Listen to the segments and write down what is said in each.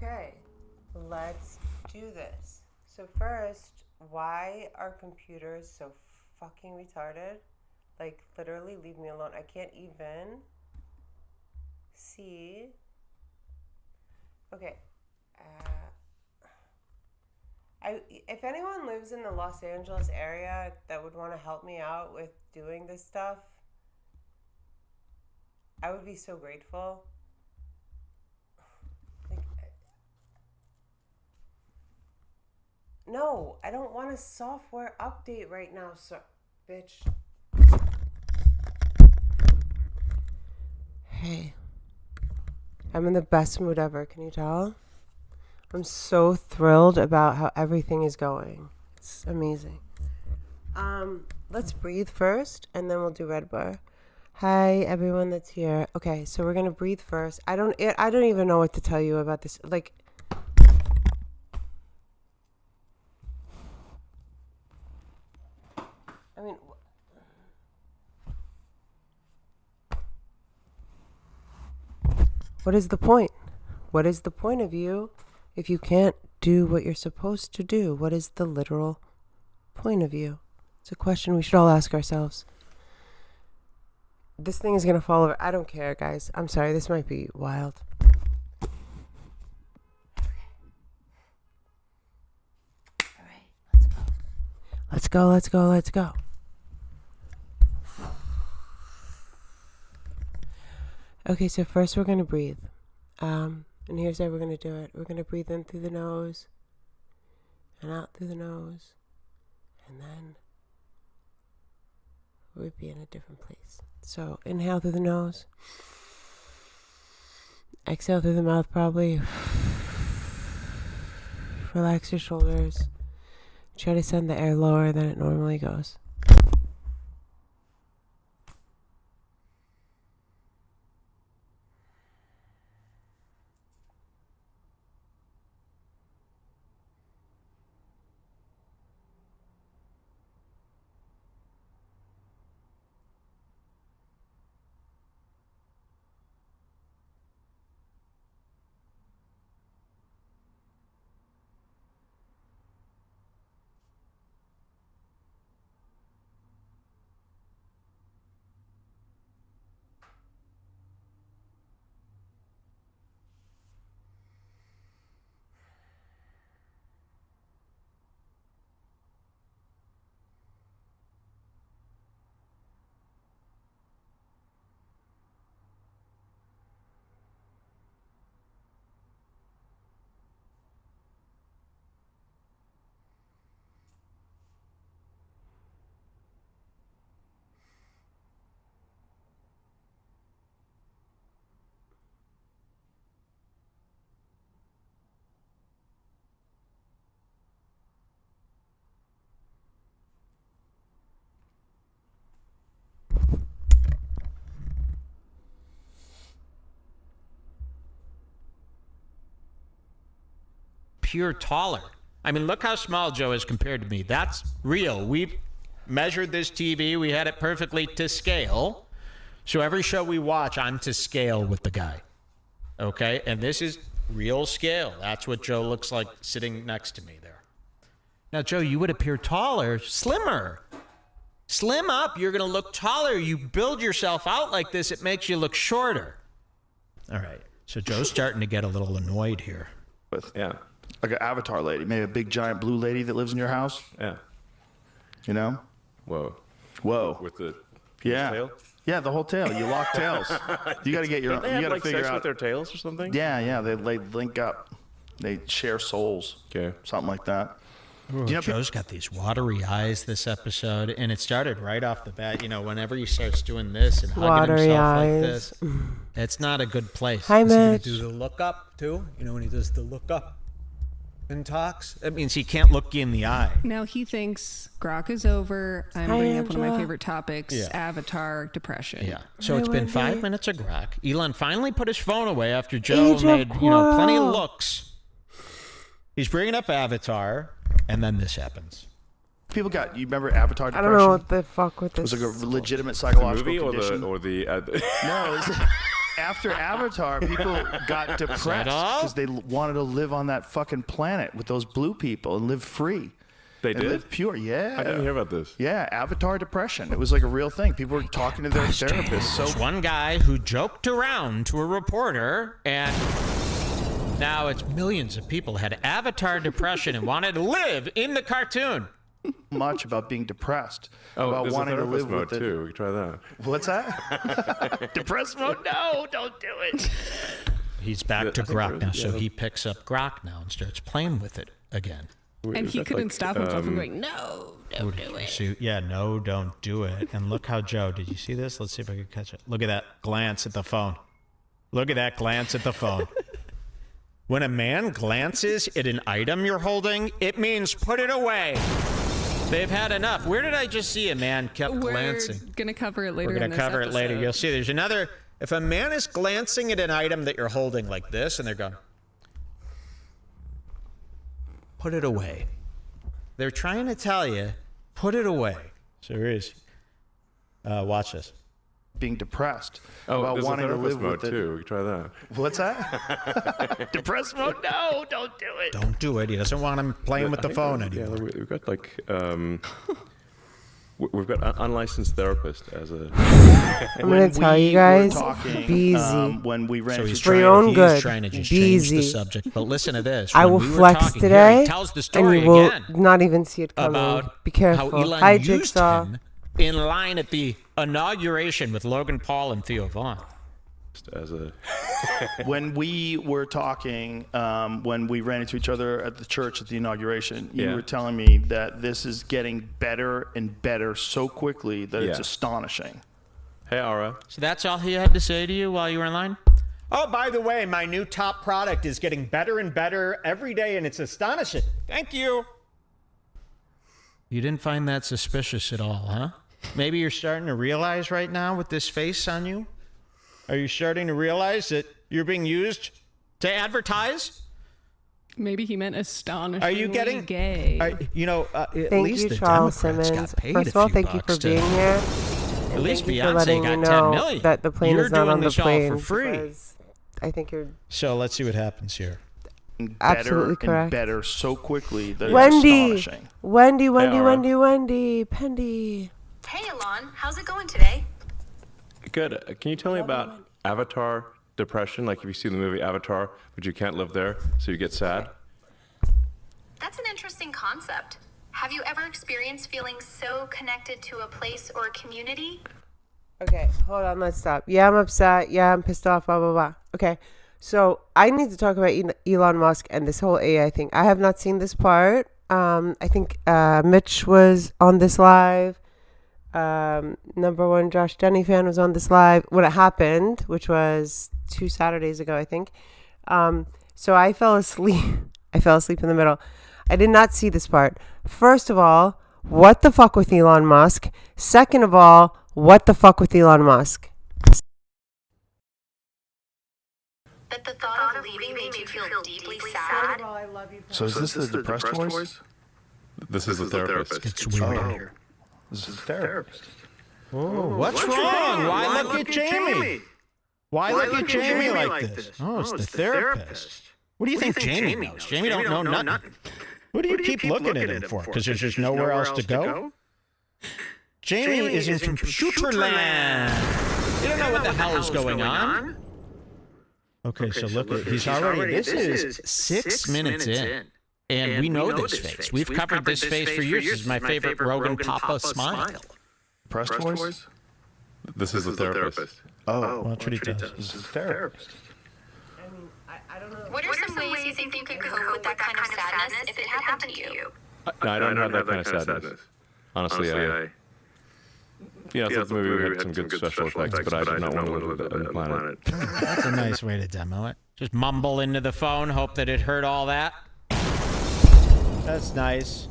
Okay, let's do this. So first, why are computers so fucking retarded? Like, literally, leave me alone. I can't even see. Okay. If anyone lives in the Los Angeles area that would want to help me out with doing this stuff, I would be so grateful. No, I don't want a software update right now, so bitch. Hey. I'm in the best mood ever, can you tell? I'm so thrilled about how everything is going. It's amazing. Let's breathe first and then we'll do Redbar. Hi everyone that's here. Okay, so we're gonna breathe first. I don't even know what to tell you about this. Like, I mean, what is the point? What is the point of you if you can't do what you're supposed to do? What is the literal point of you? It's a question we should all ask ourselves. This thing is going to fall over. I don't care, guys. I'm sorry. This might be wild. All right. Let's go. Let's go. Let's go. Okay, so first we're going to breathe. And here's how we're going to do it. We're going to breathe in through the nose and out through the nose. And then we'll be in a different place. So inhale through the nose. Exhale through the mouth probably. Relax your shoulders. Try to send the air lower than it normally goes. Pure taller. I mean, look how small Joe is compared to me. That's real. We've measured this TV. We had it perfectly to scale. So every show we watch, I'm to scale with the guy. Okay? And this is real scale. That's what Joe looks like sitting next to me there. Now, Joe, you would appear taller, slimmer. Slim up, you're going to look taller. You build yourself out like this, it makes you look shorter. All right. So Joe's starting to get a little annoyed here. Yeah. Like an avatar lady, maybe a big giant blue lady that lives in your house. Yeah. You know? Whoa. With the tail? Yeah, the whole tail. You lock tails. You got to get your. Don't they you have, got to like, figure sex out with their tails or something. Yeah. They link up. They share souls. Okay. Something like that. Joe's got these watery eyes this episode, and it started right off the bat. You know, whenever he starts doing this and hugging Watery himself eyes. like this, it's not a good place. Hi, Is he gonna Mitch. do the look up too? You know, when he does the look up and talks, that means he can't look you in the eye. Now he thinks Grok is over. I'm Hi, bringing up one of my Angela. favorite topics, Yeah. Avatar depression. Yeah. So Hi, it's been Wendy. 5 minutes of Grok. Elon finally put his phone away after Joe Age of made, plenty of Quarrel. looks. He's bringing up Avatar, and then this happens. People got. You remember Avatar I depression? don't know what the fuck with It this. was like a legitimate The psychological movie or condition. the No, it's after Avatar, people got depressed all? because they wanted to live on that fucking planet with those blue people and live free. They and did? live pure. Yeah. I didn't hear about this. Yeah, Avatar depression. It was like a real thing. People were talking to their therapists. There's So one guy who joked around to a reporter, and now it's millions of people had Avatar depression and wanted to live in the cartoon. much about being depressed, Oh, about there's wanting a to therapist live mode with it. too. We can try that. What's that? Depressed mode? No, don't do it. He's back to I think Grok there now, is, so yeah. he picks up Grok now and starts playing with it again. And he That's couldn't like, stop himself from going, no, don't do it. So, yeah, no, don't do it. And look how Joe, did you see this? Let's see if I can catch it. Look at that glance at the phone. Look at that glance at the phone. When a man glances at an item you're holding, it means put it away. They've had enough. Where did I just see a man kept We're glancing? going to cover it later. We're going in to this cover it later. episode. You'll see there's another. If a man is glancing at an item that you're holding like this and they're going, put it away. They're trying to tell you, put it away. So here is. Watch this. Being depressed, Oh, about there's a wanting to therapist live mode with it. too. We can try that. What's that? Depressed mode? No, don't do it. Don't do it. He doesn't want him playing with the phone anymore. Yeah, we've got like we've got unlicensed therapist as a. I'm going to tell you guys, be easy. When we ran So into he's For your trying, own he's good. trying to just Be change the easy. subject. But listen to this. I When will we were flex talking here, today, he tells the and story you will again not even see it coming. about Be careful. how Elon Hi, used Jigsaw. him in line at the inauguration with Logan Paul and Theo Vaughn. As a. when we were talking, when we ran into each other at the church at the inauguration, you Yeah. were telling me that this is getting better and better so quickly that it's Yeah. astonishing. Hey, Ara. So that's all he had to say to you while you were in line? Oh, by the way, my new top product is getting better and better every day, and it's astonishing. Thank you. You didn't find that suspicious at all, huh? Maybe you're starting to realize right now with this face on you? Are you starting to realize that you're being used to advertise? Maybe he meant astonishingly Are you getting gay. At Thank least you, the Charles Democrats Simmons. got paid First a of all, few thank you for bucks to- being here. At least Thank you for Beyonce letting got me 10 know million. that the plane You're is not doing on the this all plane. for free. because I think you're So let's see what happens here. Absolutely better correct. and better so quickly that Wendy. it's astonishing. Wendy, Ara. Pendy. Hey, Alon, how's it going today? Good. Can you tell me about Avatar depression? Like if you see the movie Avatar, but you can't live there, so you get sad. That's an interesting concept. Have you ever experienced feeling so connected to a place or a community? Okay, hold on, let's stop. Yeah, I'm upset. Yeah, I'm pissed off, blah, blah, blah. Okay, so I need to talk about Elon Musk and this whole AI thing. I have not seen this part. I think Mitch was on this live. Number one Josh Denny fan was on this live when it happened, which was 2 Saturdays ago, I think. So I fell asleep. I fell asleep in the middle. I did not see this part. First of all, what the fuck with Elon Musk? Second of all, what the fuck with Elon Musk? That the thought of leaving made you feel deeply sad? So is this the depressed voice? This is the therapist. It's weird. Oh, this is the therapist. What's wrong? Why look at Jamie? Why look at Jamie like this? Oh, it's the therapist. What do you think Jamie knows? Jamie don't know nothing. What do you keep looking at him for? Because there's just nowhere else to go? Jamie is in computer land. You don't know what the hell is going on. Okay, so look, he's already, this is 6 minutes in. And we know this face. We've covered this face for years. This is my favorite Rogan Papa smile. Depressed voice? This is the therapist. Oh, Watch what he does. this is the therapist. What are some ways you think you could cope with that kind of sadness if it happened to you? No, I don't have that kind of sadness. Honestly, I thought the movie had some good special effects, but I did not want to live on the planet. That's a nice way to demo it. Just mumble into the phone, hope that it heard all that. That's nice.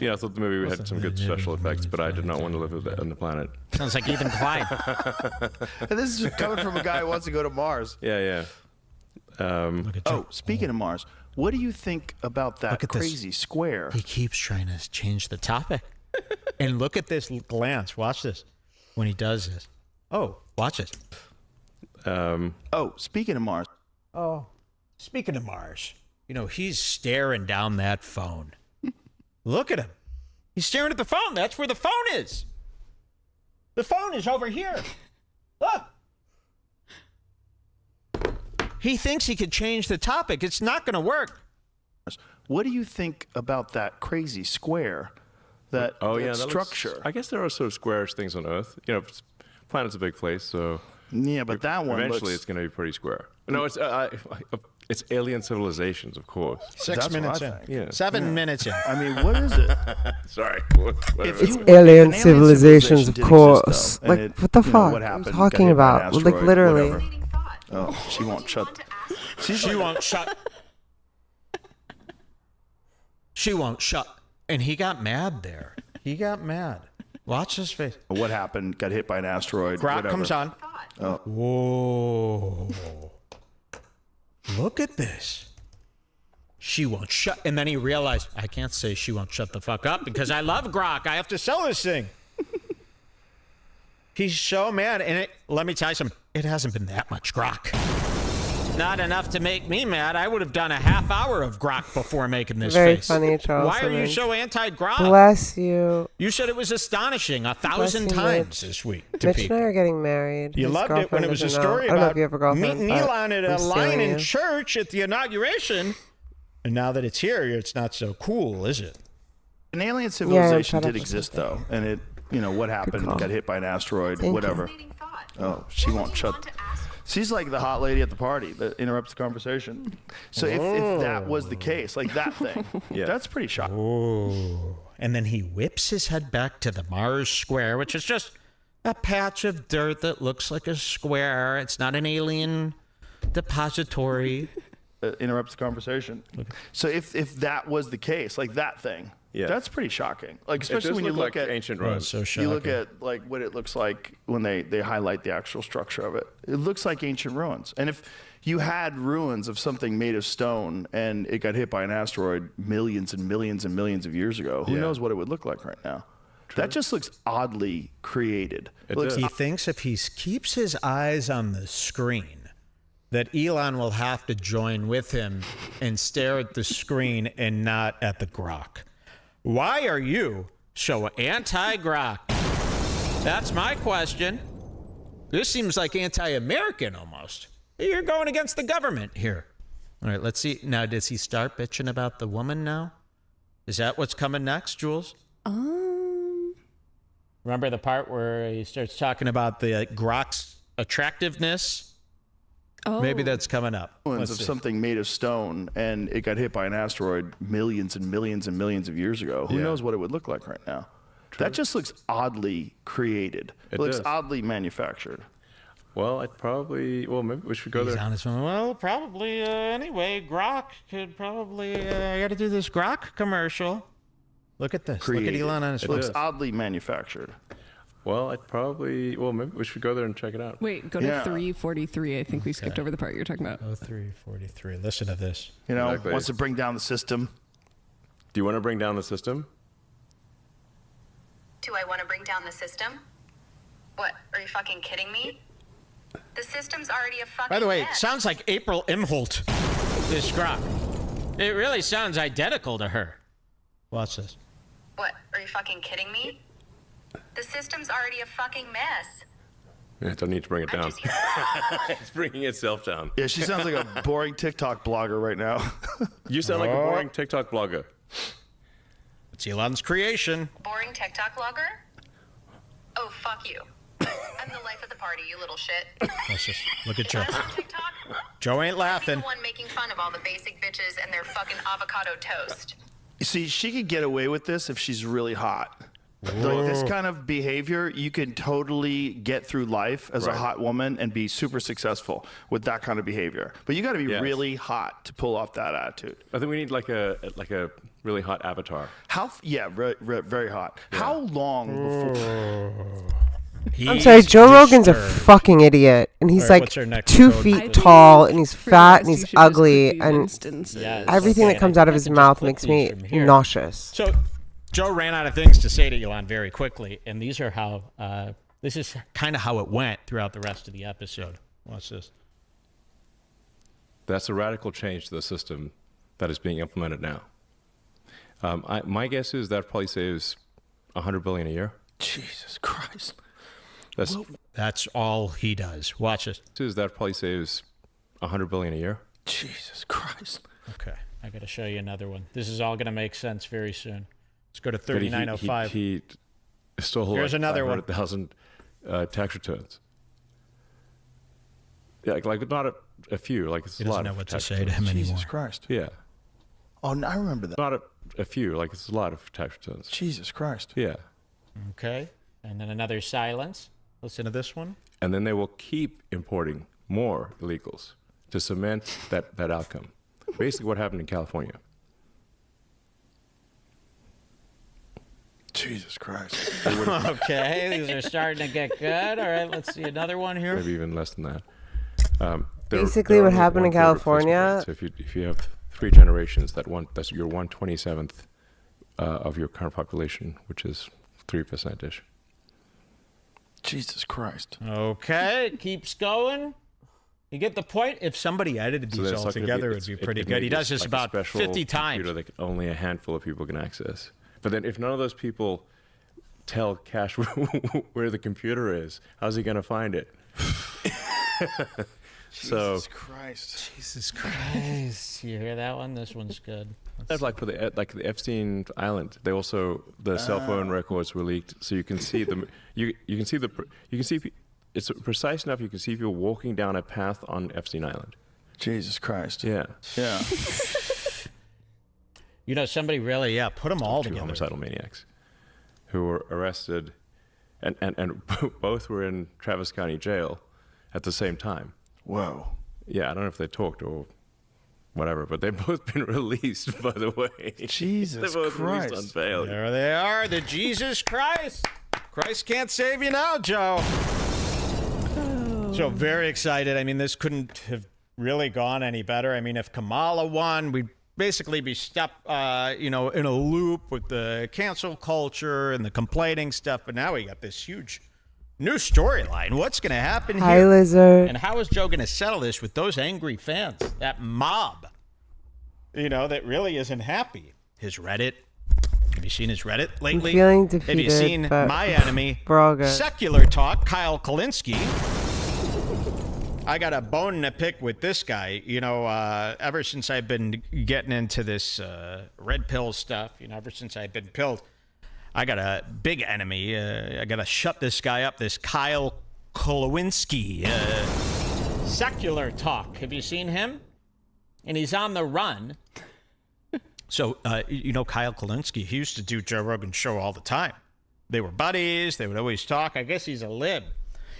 Yeah, I thought the movie had some good special effects, but I did not want to live on the planet. Sounds like Ethan Klein. And this is coming from a guy who wants to go to Mars. Yeah. Oh, speaking of Mars, what do you think about that Look at this. crazy square? He keeps trying to change the topic. And look at this glance. Watch this when he does this. Oh, watch it. Oh, speaking of Mars. Oh, speaking of Mars, you know, he's staring down that phone. Look at him. He's staring at the phone. That's where the phone is. The phone is over here. Look. He thinks he could change the topic. It's not going to work. What do you think about that crazy square? That structure. I guess there are sort of squarish things on Earth. You know, planet's a big place, so Yeah, but that one eventually looks, it's going to be pretty square. No, it's alien civilizations, of course. 6 That's what minutes I in. think. Yeah. 7 minutes in. I mean, what is it? Sorry. If It's you- alien if an civilizations, of did exist, course. though, Like, and what the you know, fuck? what I'm happened, talking got hit by an about, like, asteroid, literally. whatever. Fascinating thought. Oh, she won't You shut. want to ask? She's She like, won't shut. She won't shut. And he got mad there. He got mad. Watch his face. what happened? Got hit by an asteroid. Grok whatever. comes on. Thought. Whoa. Look at this. She won't shut. And then he realized, I can't say she won't shut the fuck up because I love Grok. I have to sell this thing. He's so mad. And let me tell you something. It hasn't been that much Grok. Not enough to make me mad. I would have done a half hour of Grok before making this Very face. funny, Charles. Why are you Simmons. so anti-Grok? Bless you. You said it was astonishing 1,000 Bless you, times Mitch. this week to Mitch and people. I are getting married. You His loved it when it girlfriend was a doesn't know. story I don't know about if you have a girlfriend. meeting but Elon at I'm a line stealing in you. church at the inauguration. And now that it's here, it's not so cool, is it? An alien Yeah, civilization shut up did or exist, something. though, and it, you know, what happened? call. Got hit by an asteroid, Thank you. whatever. Fascinating thought. Oh, she won't You shut. want to ask? She's like the hot lady at the party that interrupts the conversation. So if that was the case, like that thing, Yeah. that's pretty shocking. Oh. And then he whips his head back to the Mars square, which is just a patch of dirt that looks like a square. It's not an alien depository. Interrupts the conversation. So if that was the case, like that thing, Yeah. that's pretty shocking. Like It especially does when you look look like at ancient Oh, Rome. it's so you look shocking. at like what it looks like when they highlight the actual structure of it. It looks like ancient ruins. And if you had ruins of something made of stone and it got hit by an asteroid millions and millions and millions of years ago, who Yeah. knows what it would look like right now? That just looks oddly created. It looks does. He thinks if he keeps his eyes on the screen, that Elon will have to join with him and stare at the screen and not at the Grok. Why are you so anti-Grok? That's my question. This seems like anti-American almost. You're going against the government here. All right, let's see. Now, does he start bitching about the woman now? Is that what's coming next, Jules? Remember the part where he starts talking about the Grok's attractiveness? Oh. Maybe that's coming up. ruins Let's of see. something made of stone and it got hit by an asteroid millions and millions and millions of years ago. Who Yeah. knows what it would look like right now? That just looks oddly created. It looks does. oddly manufactured. Well, maybe we should go He's there. on his phone. Well, probably anyway. Grok could probably. I got to do this Grok commercial. Look at this. Created. Look at Elon on his It phone. looks does. oddly manufactured. Well, maybe we should go there and check it out. Wait, go to Yeah. 343. I think we skipped over the part you're talking about. 0343. Listen to this. You know, Exactly. wants to bring down the system. Do you want to bring down the system? Do I want to bring down the system? What? Are you fucking kidding me? The system's already a fucking By the way, it mess. sounds like April Imholt. This Grok. It really sounds identical to her. Watch this. What? Are you fucking kidding me? The system's already a fucking mess. Yeah, don't need to bring it I'm down. just here. It's bringing itself down. Yeah, she sounds like a boring TikTok blogger right now. You sound like a boring TikTok blogger. It's Elon's creation. Boring TikTok blogger? Oh, fuck you. I'm the life of the party, you little shit. Watch this. Look at Joe. I love TikTok. Joe ain't I'm laughing. the one making fun of all the basic bitches and their fucking avocado toast. See, she could get away with this if she's really hot. Like this kind of behavior, you can totally get through life as a Right. hot woman and be super successful with that kind of behavior. But you got to be Yes. really hot to pull off that attitude. I think we need like a really hot avatar. Very hot. How long before? I'm sorry, He's Joe Rogan's a disturbed. fucking idiot, and he's All right, like what's our next 2 code? feet I think tall, and he's for fat, this, and you he's should just click ugly, these and instances. Yes. everything Okay, that comes and out of I his can just mouth click makes these me from here. nauseous. So Joe ran out of things to say to Elon very quickly, and these are how this is kind of how it went throughout the rest of the episode. Watch this. That's a radical change to the system that is being implemented now. My guess is that probably saves $100 billion a year. Jesus Christ. That's all he does. Watch this. That probably saves $100 billion a year. Jesus Christ. Okay, I got to show you another one. This is all going to make sense very soon. Let's go to But 3905. He stole Here's like another one. 500,000 tax returns. Yeah, like not a few. Like it's He a lot doesn't know of what to tax say to returns. him anymore. Jesus Christ. Yeah, Oh, I remember that. not a few. Like it's a lot of tax returns. Jesus Christ. Yeah, Okay, and then another silence. Listen to this one. and then they will keep importing more illegals to cement that outcome. Basically, what happened in California. Jesus Christ. Okay, these are starting to get good. All right, let's see another one here. Maybe even less than that. Basically, there what are happened in 1/3 replacement California- rates. So if you have 3 generations, that's your 1/27th of your current population, which is 3%ish. Jesus Christ. Okay, it keeps going. You get the point? If somebody edited these that's all not gonna together, it's- it'd be pretty it good. He makes does this like a about special 50 times. computer that only a handful of people can access. But then if none of those people tell Cash where the computer is, how's he going to find it? So Jesus Christ. Jesus Christ. You hear that one? This one's good. that's like for the Epstein Island. They also the cell phone records were leaked, so you can see them. You can see it's precise enough. You can see people walking down a path on Epstein Island. Jesus Christ. Yeah, Yeah. You know, somebody really, put them all 2 together. homicidal maniacs who were arrested, and both were in Travis County Jail at the same time. Whoa. Yeah, I don't know if they talked or whatever, but they've both been released, by the way. Jesus They're both Christ. released on bail. There they are, the Jesus Christ. Christ can't save you now, Joe. So very excited. I mean, this couldn't have really gone any better. I mean, if Kamala won, we'd basically be stuck, in a loop with the cancel culture and the complaining stuff. But now we got this huge new storyline. What's going to happen Hi, here? Lizard. And how is Joe going to settle this with those angry fans, that mob, that really isn't happy? His Reddit. Have you seen his Reddit lately? feeling Have you defeated, seen but my enemy, we're all good. Secular Talk, Kyle Kalinske? I got a bone to pick with this guy. Ever since I've been getting into this red pill stuff, ever since I've been pilled, I got a big enemy. I got to shut this guy up, this Kyle Kalinske. Secular Talk. Have you seen him? And he's on the run. So, Kyle Kalinske, he used to do Joe Rogan's show all the time. They were buddies. They would always talk. I guess he's a lib.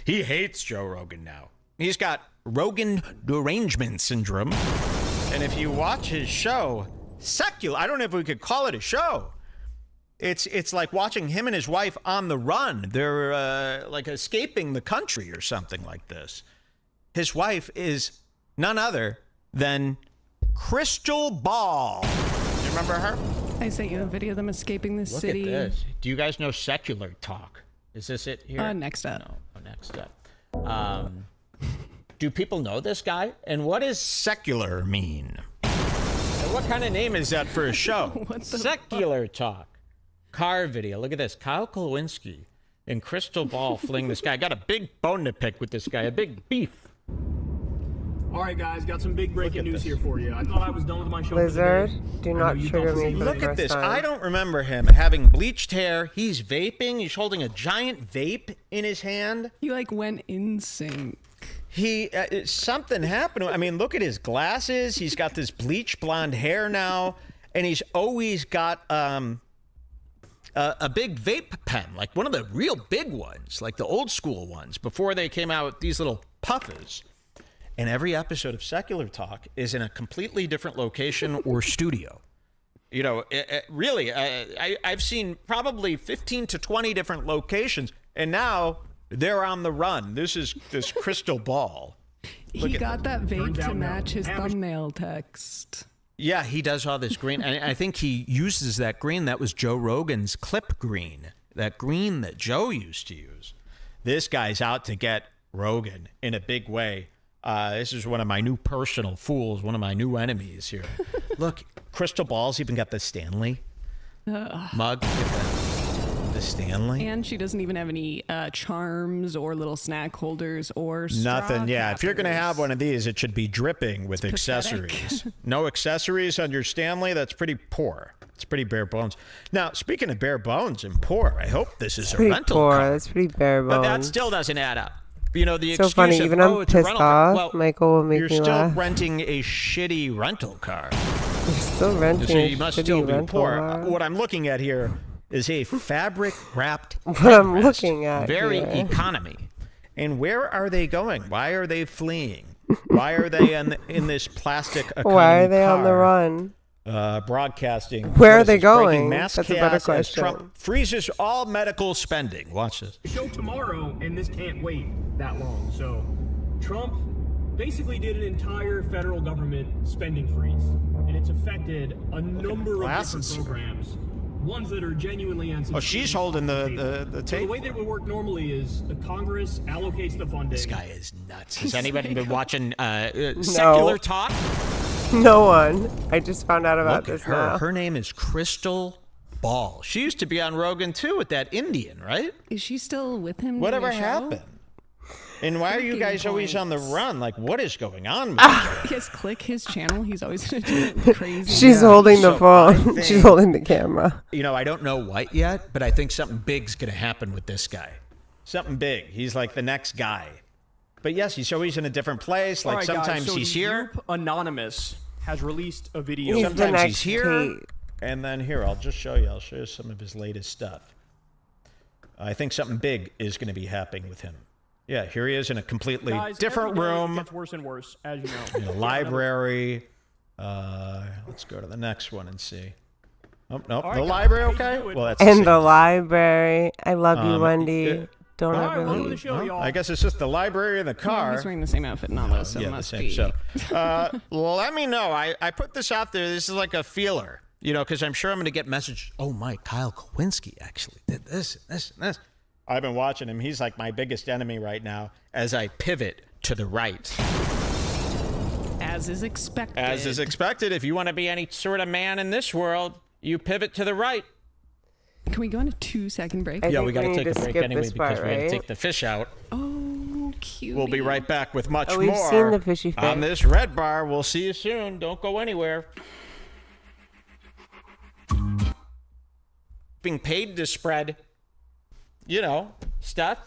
He hates Joe Rogan now. He's got Rogan derangement syndrome. And if you watch his show, Secular, I don't know if we could call it a show. It's like watching him and his wife on the run. They're like escaping the country or something like this. His wife is none other than Crystal Ball. You remember her? I sent you a video of them escaping the city. Look at this. Do you guys know Secular Talk? Is this it here? Next up. No, next up. Do people know this guy? And what does secular mean? And what kind of name is that for a show? What the Secular Talk. Car video. Look at this. Kyle Kalinske and Crystal Ball fling this guy. I got a big bone to pick with this guy. A big beef. All right, guys, got some big breaking news here for you. I thought I was done with my show Lizard, for the day. do I know not you trigger thought the me same for the Look at first this. time. I don't remember him having bleached hair. He's vaping. He's holding a giant vape in his hand. He went in sync. He something happened. I mean, look at his glasses. He's got this bleach blonde hair now, and he's always got a big vape pen, like one of the real big ones, like the old school ones before they came out with these little puffers. And every episode of Secular Talk is in a completely different location or studio. Really, I've seen probably 15 to 20 different locations, and now they're on the run. This is this Crystal Ball. He got that vape Turns to out no. match his thumbnail text. Yeah, he does all this green. And I think he uses that green. That was Joe Rogan's clip green, that green that Joe used to use. This guy's out to get Rogan in a big way. This is one of my new personal fools, one of my new enemies here. Look, Crystal Ball's even got the Stanley mug. Look at that. The Stanley. And she doesn't even have any charms or little snack holders or straw Nothing. Yeah, if you're going to cappers. have one of these, it should be dripping with pathetic. accessories. No accessories on your Stanley? That's pretty poor. It's pretty bare bones. Now, speaking of bare bones and poor, I hope this is a Pretty rental poor. car. That's pretty bare bones. But that still doesn't add up. You know, the so excuse funny. of, Even oh, I'm it's a pissed rental car. off. Well, Michael will make you're me still laugh. renting a shitty rental car. You're still renting So a you must shitty still be rental poor. car. What I'm looking at here is a fabric-wrapped What I'm headrest. looking at Very here. economy. And where are they going? Why are they fleeing? Why are they in this plastic economy Why are they on the car? run? Broadcasting. Where What are is they this, breaking going? mass That's a better chaos as question. Trump freezes all medical spending. Watch this. Show tomorrow, and this can't wait that long. So, Trump basically did an entire federal government spending freeze, and it's affected a number of glasses. different programs. Ones that are genuinely unsubstantiated. Oh, she's holding the So the tape. way that it would work normally is the Congress allocates the funding. This guy is nuts. Has anybody been watching secular talk? No one. I just found out about Look at this her. now. Her name is Crystal Ball. She used to be on Rogan too with that Indian, right? Is she still with him? Whatever doing a show? happened? And why are you Thinking guys always on the points. run? Like, what is going on with this? Just click his channel. He's always gonna do it crazy. She's holding the So I phone. think- She's holding the camera. You know, I don't know what yet, but I think something big's going to happen with this guy. Something big. He's like the next guy. But yes, he's always in a different place. Like All right, guys, sometimes so he's the here, group Anonymous has released a video. He's the sometimes next he's here, Tate. and then here, I'll just show you. I'll show you some of his latest stuff. I think something big is going to be happening with him. Yeah, here he is in a completely Guys, different every day it room, gets worse and worse, as you know. in a library. Let's go to the next one and see. Oh, nope. All right, The guys, library, I hate to okay? do it. Well, that's In same the thing. library. I love you, Um, Wendy. yeah. Don't All right, ever welcome to the leave. show, Well, y'all. I guess it's just the library and the car. He's wearing the same outfit and all this, so it Yeah, the must same. be. So, let me know. I put this out there. This is like a feeler, you know, because I'm sure I'm going to get messages. Oh, my, Kyle Kowinski actually did this, this, and this. I've been watching him. He's like my biggest enemy right now as I pivot to the right. As is expected. As is expected, if you want to be any sort of man in this world, you pivot to the right. Can we go on a 2-second break? I Yeah, think we got to need take a to break skip anyway this because part, we got to right? take the fish out. Oh, cute. We'll be right back with much Oh, we've more seen the fishy on face. this Redbar. We'll see you soon. Don't go anywhere. Being paid to spread, you know, stuff.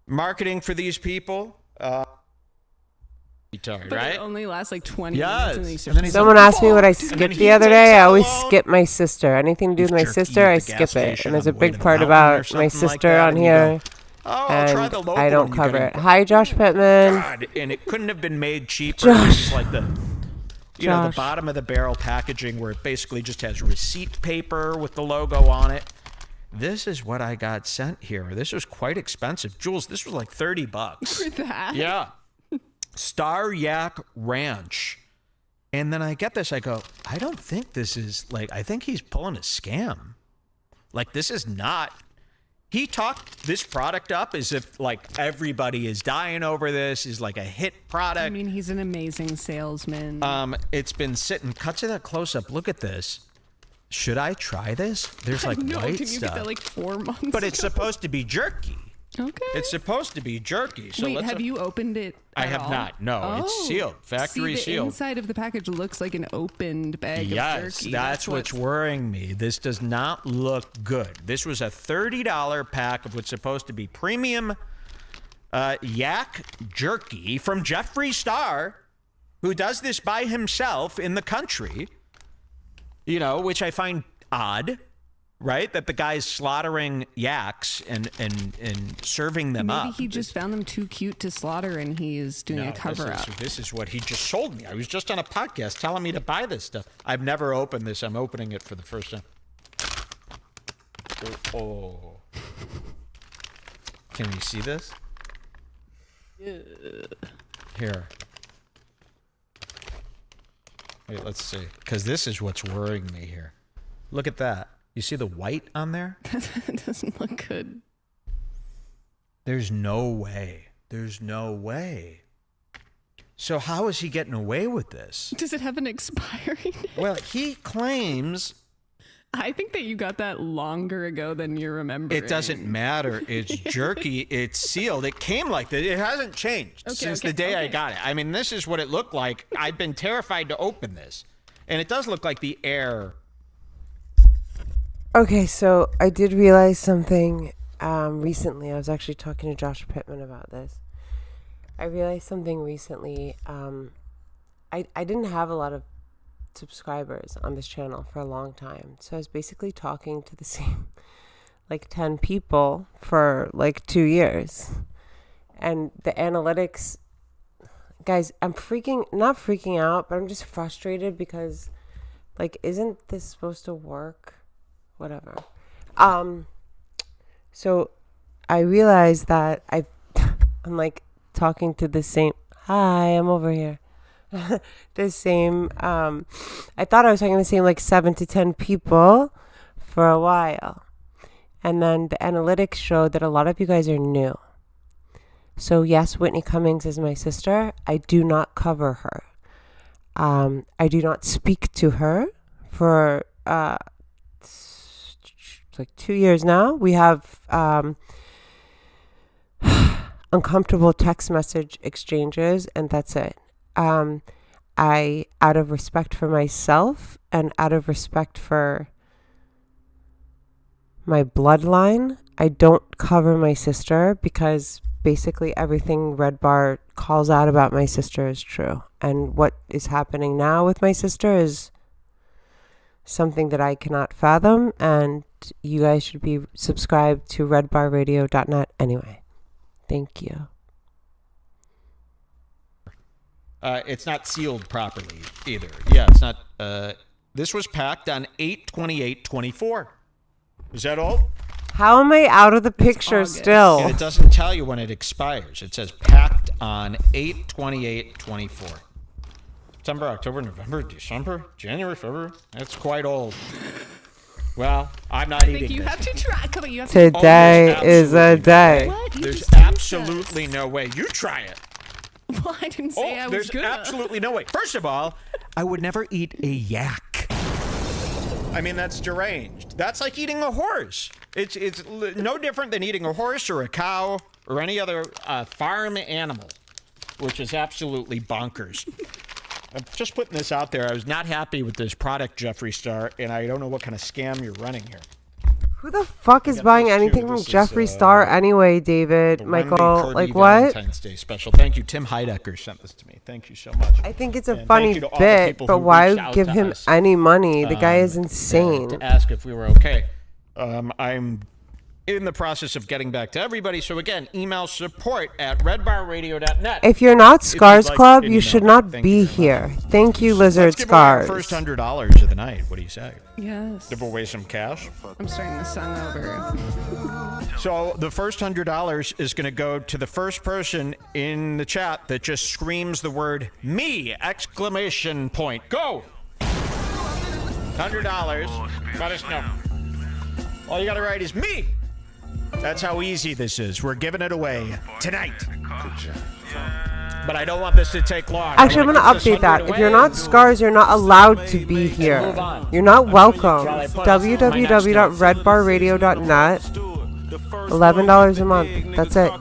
Marketing for these people. Retard, But right? it only lasts like 20 Yes. minutes. And then, And then he's Someone asked me what I then skipped he the other takes day. I how always long? skip my sister. Anything to do with my Jerky sister, at I the gas skip it. station And there's on a the way big to the part mountain or about my something like sister that, on and you here. go, oh, I'll try And the local I don't one. You cover gotta- it. Hi, Josh Pittman. God, and it couldn't have been made cheaper. This is like the, you know, the Josh. bottom of the barrel packaging where it basically just has receipt paper with the logo on it. This is what I got sent here. This was quite expensive. Jules, this was like $30. For that? Yeah. Star Yak Ranch. And then I get this, I go, I don't think this is like, I think he's pulling a scam. Like, this is not. He talked this product up as if like everybody is dying over this, is like a hit product. I mean, he's an amazing salesman. It's been sitting. Cut to that close up. Look at this. Should I try this? There's like no, white did you stuff. get that like 4 months But it's ago? supposed to be jerky. Okay. It's supposed to be jerky. So Wait, let's have you opened it? I at have all? not. No, it's Oh. sealed. Factory See, the sealed. inside of the package looks like an opened bag Yes, of jerky. that's what's worrying me. This does not look good. This was a $30 pack of what's supposed to be premium yak jerky from Jeffree Star, who does this by himself in the country, you know, which I find odd, right? That the guy's slaughtering yaks and serving them Maybe up. he just found them too cute to slaughter, and he is doing a cover up. This is what he just sold me. I was just on a podcast telling me to buy this stuff. I've never opened this. I'm opening it for the first time. Oh. Can you see this? Here. Wait, let's see. Because this is what's worrying me here. Look at that. You see the white on there? It doesn't look good. There's no way. There's no way. So how is he getting away with this? Does it have an expiry date? Well, he claims I think that you got that longer ago than you remember. it doesn't matter. It's jerky. It's sealed. It came like this. It hasn't changed since the day I got it. I mean, this is what it looked like. I've been terrified to open this. And it does look like the air. Okay, so I did realize something recently. I was actually talking to Josh Pittman about this. I realized something recently. I didn't have a lot of subscribers on this channel for a long time. So I was basically talking to the same like 10 people for like 2 years. And the analytics, guys, I'm not freaking out, but I'm just frustrated because like, isn't this supposed to work? Whatever. So I realized that I'm like talking to the same, hi, I'm over here. The same, I thought I was talking to the same like 7 to 10 people for a while. And then the analytics showed that a lot of you guys are new. So yes, Whitney Cummings is my sister. I do not cover her. I do not speak to her for like 2 years now. We have uncomfortable text message exchanges, and that's it. I, out of respect for myself and out of respect for my bloodline, I don't cover my sister because basically everything Redbar calls out about my sister is true. And what is happening now with my sister is something that I cannot fathom, and you guys should be subscribed to redbarradio.net anyway. Thank you. It's not sealed properly either. Yeah, it's not. This was packed on 8/28/24. Is that all? How am I out of the picture August. still? And it doesn't tell you when it expires. It says packed on 8/28/24. September, October, November, December, January, February. That's quite old. Well, I'm not I eating think you this. have to try. Come on, you have to. Today is a day. What? You There's just did absolutely no way. You try it. this. Well, I didn't say I was There's good. absolutely no way. First of all, I would never eat a yak. I mean, that's deranged. That's like eating a horse. It's no different than eating a horse or a cow or any other farm animal, which is absolutely bonkers. I'm just putting this out there. I was not happy with this product, Jeffree Star, and I don't know what kind of scam you're running here. Who the fuck is buying this, too. anything from This is, Jeffree Star anyway, David? The Michael, Wendy like Kirby what? Valentine's Day special. Thank you. Tim Heidecker sent this to me. Thank you so much. I think it's a And funny thank you to all the bit, people but who why reached out give to him us, any money? The guy is insane. to ask if we were okay. I'm in the process of getting back to everybody. So again, email support@redbarradio.net. If you're not you'd Scars like Club, an you email should back. not Thank be you very here. much. Thank you, Lizard Let's give away our Scars. first $100 of the night. What do you say? Yes. Give away some cash. I'm starting the song over. So the first $100 is going to go to the first person in the chat that just screams the word "me!" exclamation point. Go. $100. Let us know. All you got to write is "me." That's how easy this is. We're giving it away tonight. But I don't want this to take long. Actually, I'm going to update that. If you're not Scars, you're not allowed to be here. You're not welcome. www.redbarradio.net. $11 a month. That's it.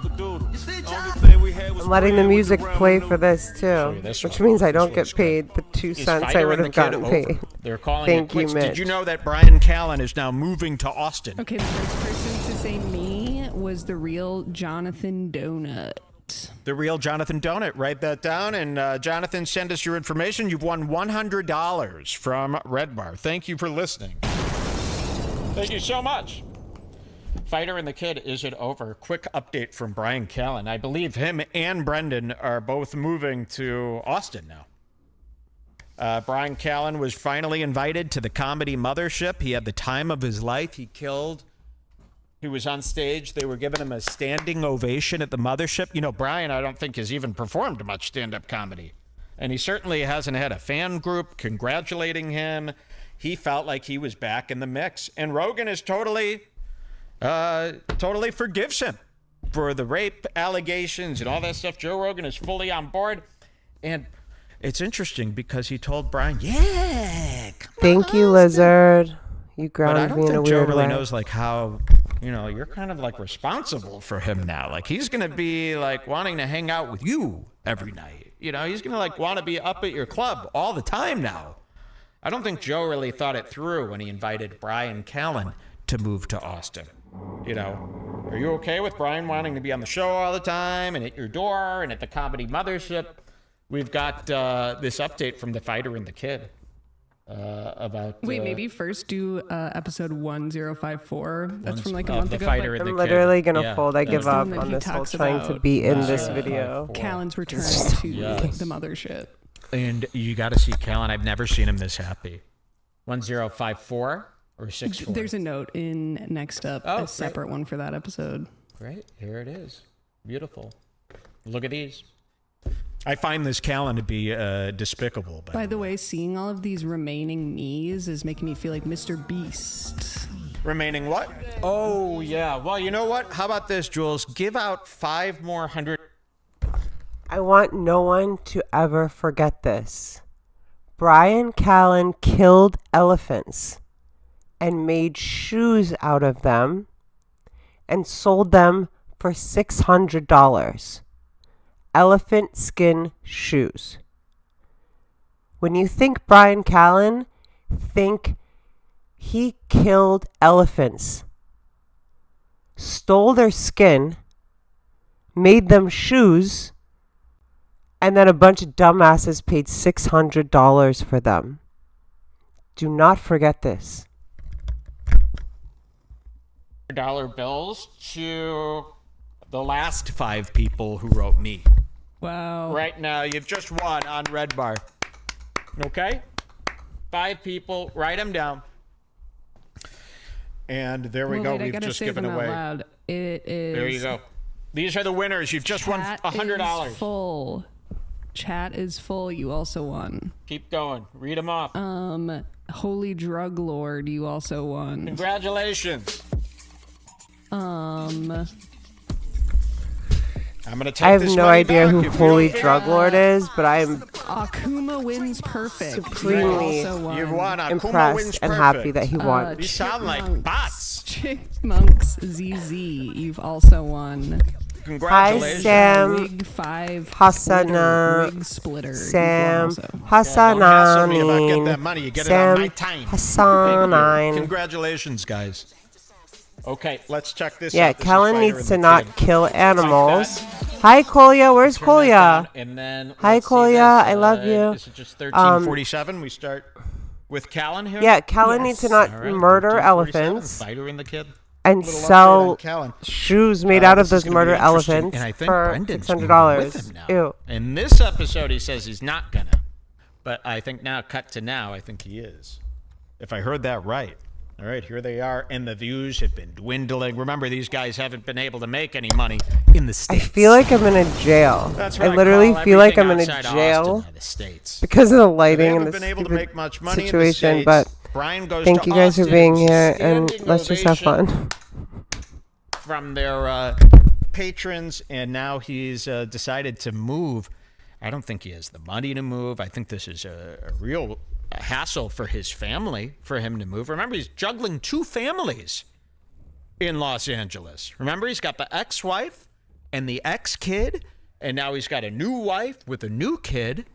I'm letting the music play for this too, which means I don't get paid the 2 cents I would have gotten paid. They're calling Thank it you, quits. Mitch. Did you know that Brian Callen is now moving to Austin? Okay, the first person to say me was the real Jonathan Donut. The real Jonathan Donut. Write that down. And Jonathan, send us your information. You've won $100 from Redbar. Thank you for listening. Thank you so much. Fighter and the Kid, is it over? Quick update from Brian Callen. I believe him and Brendan are both moving to Austin now. Brian Callen was finally invited to the comedy mothership. He had the time of his life. He was on stage. They were giving him a standing ovation at the mothership. You know, Brian, I don't think has even performed much stand-up comedy. And he certainly hasn't had a fan group congratulating him. He felt like he was back in the mix. And Rogan is totally forgives him for the rape allegations and all that stuff. Joe Rogan is fully on board. And it's interesting because he told Brian, yeah, come Thank on, you, Austin. Lizard. You But I grounded don't me in a think Joe weird really way. knows like how, you're kind of like responsible for him now. Like he's going to be like wanting to hang out with you every night. He's going to like want to be up at your club all the time now. I don't think Joe really thought it through when he invited Brian Callen to move to Austin. Are you okay with Brian wanting to be on the show all the time and at your door and at the Comedy Mothership? We've got this update from the fighter and the kid about. Wait, maybe first do episode 1054. That's from like a of month the ago. fighter but and the I'm kid. literally gonna Yeah, fold. I give that's- up And then on he this whole talks trying to about, be in this video. Callen's return to the mothership. And you got to see Callen. I've never seen him this happy. 1054 or 64. There's a note in next up, Oh, a great. separate one for that episode. Great. Here it is. Beautiful. Look at these. I find this Callen to be despicable. By the way, seeing all of these remaining me's is making me feel like Mr. Beast. Remaining what? Oh, yeah. Well, you know what? How about this, Jules? Give out 5 more 100. I want no one to ever forget this. Brian Callen killed elephants and made shoes out of them and sold them for $600. Elephant skin shoes. When you think Brian Callen, think he killed elephants, stole their skin, made them shoes, and then a bunch of dumbasses paid $600 for them. Do not forget this. $1 bills to the last 5 people who wrote me. Wow. Right now, you've just won on Redbar. Okay? 5 people. Write them down. And there we Well, go. wait, I We've gotta just say given them out away. loud. It is. There you go. These are the winners. You've just won Chat $100. is full. Chat is full. You also won. Keep going. Read them off. Holy Drug Lord, you also won. Congratulations. I'm gonna take I have this no money idea back who if you Holy don't Drug Lord is, but I am Akuma wins perfect. Supremely You also won. You've won. Akuma impressed wins and perfect. happy that he won. These sound like Chipmunks. bots. Chipmunks ZZ, you've also won. Hi, Congratulations. Sam. Wig 5 Hassana. Wig Splitter. Sam you've won also. hassle me about getting that Hassanin. money. You get it on my Sam time. Hassanin. Congratulations, guys. Okay, let's check this Yeah, out. This is Kellen Fighter needs and to the not Kid. kill animals. that. Hi, Kolya. Where's Turn that Kolya? down, and then Hi, let's see Kolya. this. I love you. This is just 1347. We start with Callen here. Yeah, Kellen needs to not All right, murder 1347, elephants Fighter and the Kid. and Little update sell on Callen. shoes made out of This is those gonna be murder interesting, elephants and I think for Brendan's $600. moving with him now. Ew. In this episode, he says he's not gonna, but I think now, cut to now, I think he is. If I heard that right. All right, here they are, and the views have been dwindling. Remember, these guys haven't been able to make any money in the I States. feel like I'm in a jail. That's I what literally call feel like I'm in everything a outside jail Austin, the States. because of the They lighting haven't and the been able to stupid make much money situation. in the But States. Brian goes thank to you guys for Austin, being here, and standing let's just have ovation fun. from their patrons, and now he's decided to move. I don't think he has the money to move. I think this is a real hassle for his family for him to move. Remember, he's juggling 2 families in Los Angeles. Remember, he's got the ex-wife and the ex-kid, and now he's got a new wife with a new kid.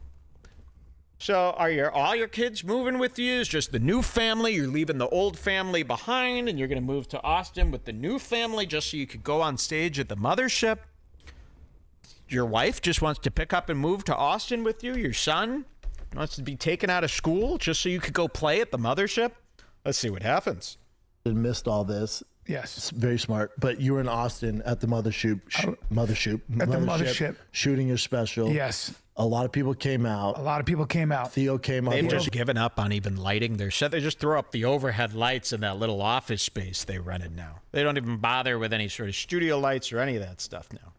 So are all your kids moving with you? Is just the new family? You're leaving the old family behind, and you're going to move to Austin with the new family just so you could go on stage at the mothership? Your wife just wants to pick up and move to Austin with you? Your son wants to be taken out of school just so you could go play at the mothership? Let's see what happens. And missed all this. Yes. It's very smart. But you were in Austin at the mothership, shooting your special. Yes. A lot of people came out. A lot of people came out. Theo came out. They've just given up on even lighting their set. They just throw up the overhead lights in that little office space they rented now. They don't even bother with any sort of studio lights or any of that stuff now.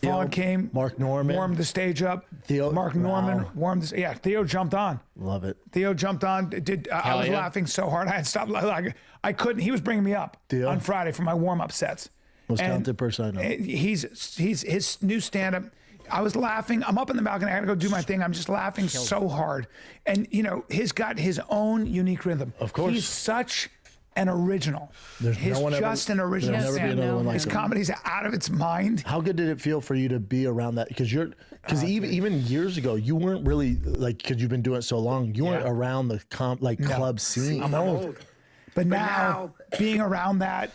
Vaughn came. Mark Norman. Warmed the stage up. Theo. Mark Norman warmed the. Yeah, Theo jumped on. Love it. Theo jumped on. I was yeah. laughing so hard I had stopped. Like I couldn't. He was bringing me up Theo? on Friday for my warm up sets. Most And talented person I know. He's his new stand up. I was laughing. I'm up in the balcony. I got to go do my thing. I'm just laughing so hard. And, you know, he's got his own unique rhythm. Of course. He's such an original. There's no one just an original. There'll never be stand. another one like His him. comedy's out of its mind. How good did it feel for you to be around that? Because even years ago, you weren't really like, because you've been doing it so long, you weren't around the club scene. I'm old. But now being around that,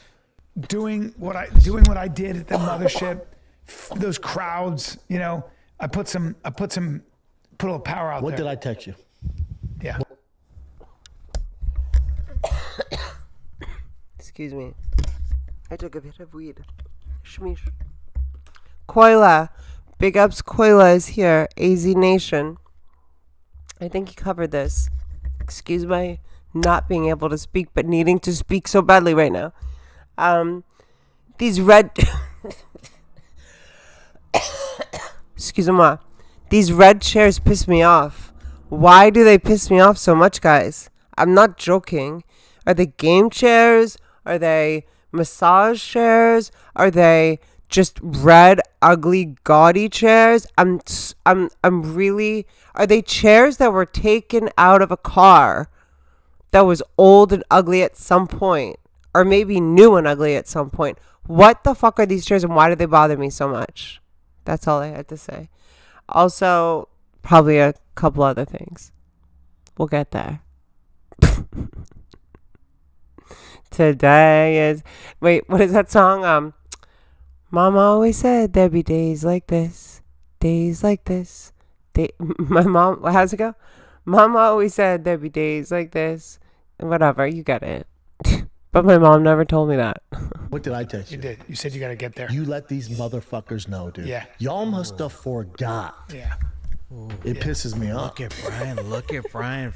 doing what I did at the mothership, those crowds, you know, I put a little power out What there. did I text you? Yeah. Excuse me. I took a bit of weed. Shmish. Koila. Big ups Koila is here. AZ Nation. I think he covered this. Excuse my not being able to speak, but needing to speak so badly right now. These red... Excuse-moi. These red chairs piss me off. Why do they piss me off so much, guys? I'm not joking. Are they game chairs? Are they massage chairs? Are they just red, ugly, gaudy chairs? I'm really... Are they chairs that were taken out of a car that was old and ugly at some point? Or maybe new and ugly at some point? What the fuck are these chairs and why do they bother me so much? That's all I had to say. Also, probably a couple other things. We'll get there. Today is... Wait, what is that song? Mama always said there'd be days like this. Days like this. My mom... How's it go? Mama always said there'd be days like this. Whatever, you get it. But my mom never told me that. What did I text you? You did. You said you got to get there. You let these motherfuckers know, dude. Yeah. Y'all must have forgot. Yeah. It pisses me off. Look at Brian. Look at Brian.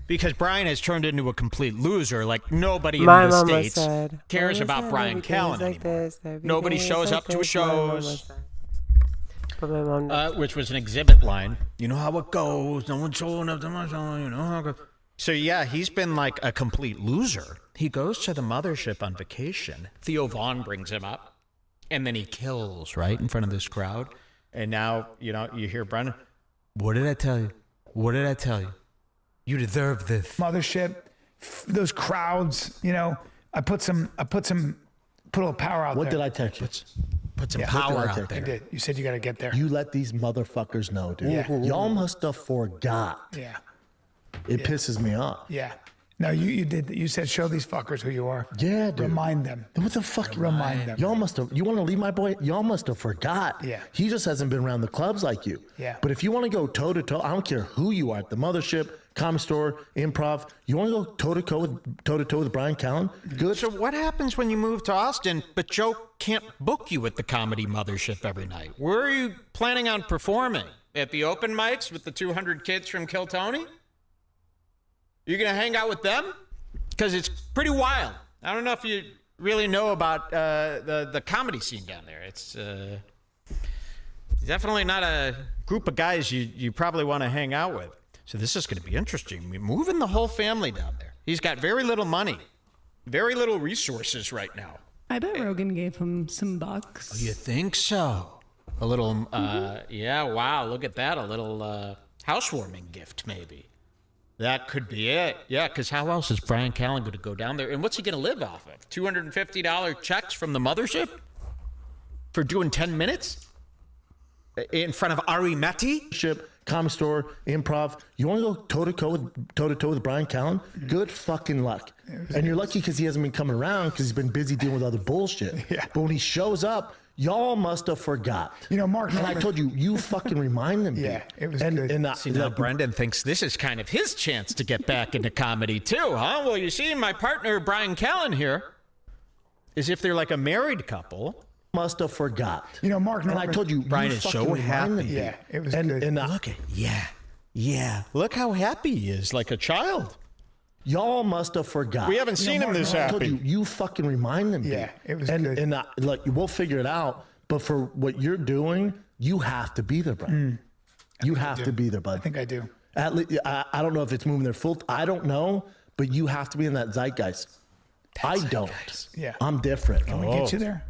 Because Brian has turned into a complete loser. Like, nobody in My the mama States said, cares "Mama about said Brian there'd be days Callen like anymore. this, there'd be Nobody days shows like up to this," my mama shows. said. But my mom never Which was an exhibit line. You know how it goes. No one's showing up to my show. You know how it goes. So, yeah, he's been like a complete loser. He goes to the mothership on vacation. Theo Vaughn brings him up. And then he kills right in front of this crowd. And now, you know, you hear Brennan. What did I tell you? What did I tell you? You deserve this. Mothership, those crowds, you know, I put a little power out What there. did I text you? Put some Yeah. power What did I out text there. You did. You said you got to get there. You let these motherfuckers know, dude. Yeah. Y'all must have forgot. Yeah. It pisses me off. Yeah. No, you did. You said show these fuckers who you are. Yeah, dude. Remind them. What the fuck? Remind them. Y'all must have. You want to leave my boy? Y'all must have forgot. Yeah. He just hasn't been around the clubs like you. Yeah. But if you want to go toe to toe, I don't care who you are at the mothership, Comedy Store, Improv. You want to go toe to toe with Brian Callen? Good. So what happens when you move to Austin, but Joe can't book you at the Comedy Mothership every night? Where are you planning on performing? At the open mics with the 200 kids from Kiltony? You gonna hang out with them? Because it's pretty wild. I don't know if you really know about the comedy scene down there. It's definitely not a group of guys you probably want to hang out with. So this is going to be interesting. We're moving the whole family down there. He's got very little money, very little resources right now. I bet Rogan gave him some bucks. You think so? A little, yeah, wow, look at that. A little housewarming gift, maybe. That could be it. Yeah, because how else is Brian Callen going to go down there? And what's he going to live off of? $250 checks from the mothership? For doing 10 minutes? In front of Ari Meti? Ship, Comedy Store, Improv. You want to go toe to toe with Brian Callen? Good fucking luck. And you're lucky because he hasn't been coming around because he's been busy dealing with other bullshit. Yeah. But when he shows up, y'all must have forgot. You know, Mark. And I told you, you fucking remind them. Yeah, dude. it was and, good. And See, now Brendan thinks this is kind of his chance to get back into comedy too, huh? Well, you see, my partner, Brian Callen here, is if they're like a married couple. must have forgot. You know, Mark. And I told you, Brian you is fucking so remind happy. them, dude. Yeah, it was and, good. And Look at, yeah. Look how happy he is, like a child. y'all must have forgot. We haven't seen him this I told happy. you, you fucking remind them. Yeah, dude. it was and, good. And like, we'll figure it out. But for what you're doing, you have to be there, Brian. You have to be there, bud. I think I do. At least, I don't know if it's moving there full. I don't know, but you have to be in that zeitgeist. I don't. Yeah. I'm different. Can we get you there?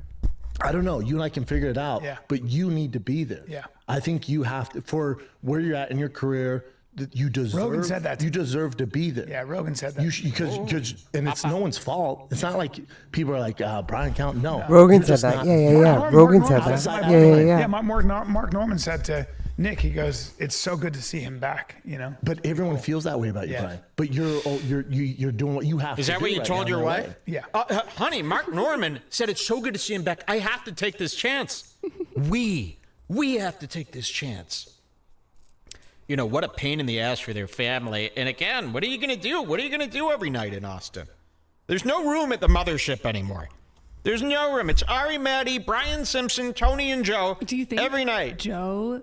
I don't know. You and I can figure it out. Yeah. But you need to be there. Yeah. I think you have to, for where you're at in your career, that you deserve. Rogan said that. You deserve to be there. Yeah, Rogan said that. Because and it's no one's fault. It's not like people are like Brian Count. No. Rogan You're said just that. not- Yeah. Rogan said that. Yeah. Yeah, Mark Norman said to Nick, he goes, "It's so good to see him back." You know. But everyone feels that way about you, Yeah. Brian. But you're doing what you have to do. Is that what you right told now your in LA. wife? Yeah. Honey, Mark Norman said it's so good to see him back. I have to take this chance. We have to take this chance. You know, what a pain in the ass for their family. And again, what are you going to do? What are you going to do every night in Austin? There's no room at the mothership anymore. There's no room. It's Ari, Maddie, Brian Simpson, Tony, and Joe. Do you think every night? Joe,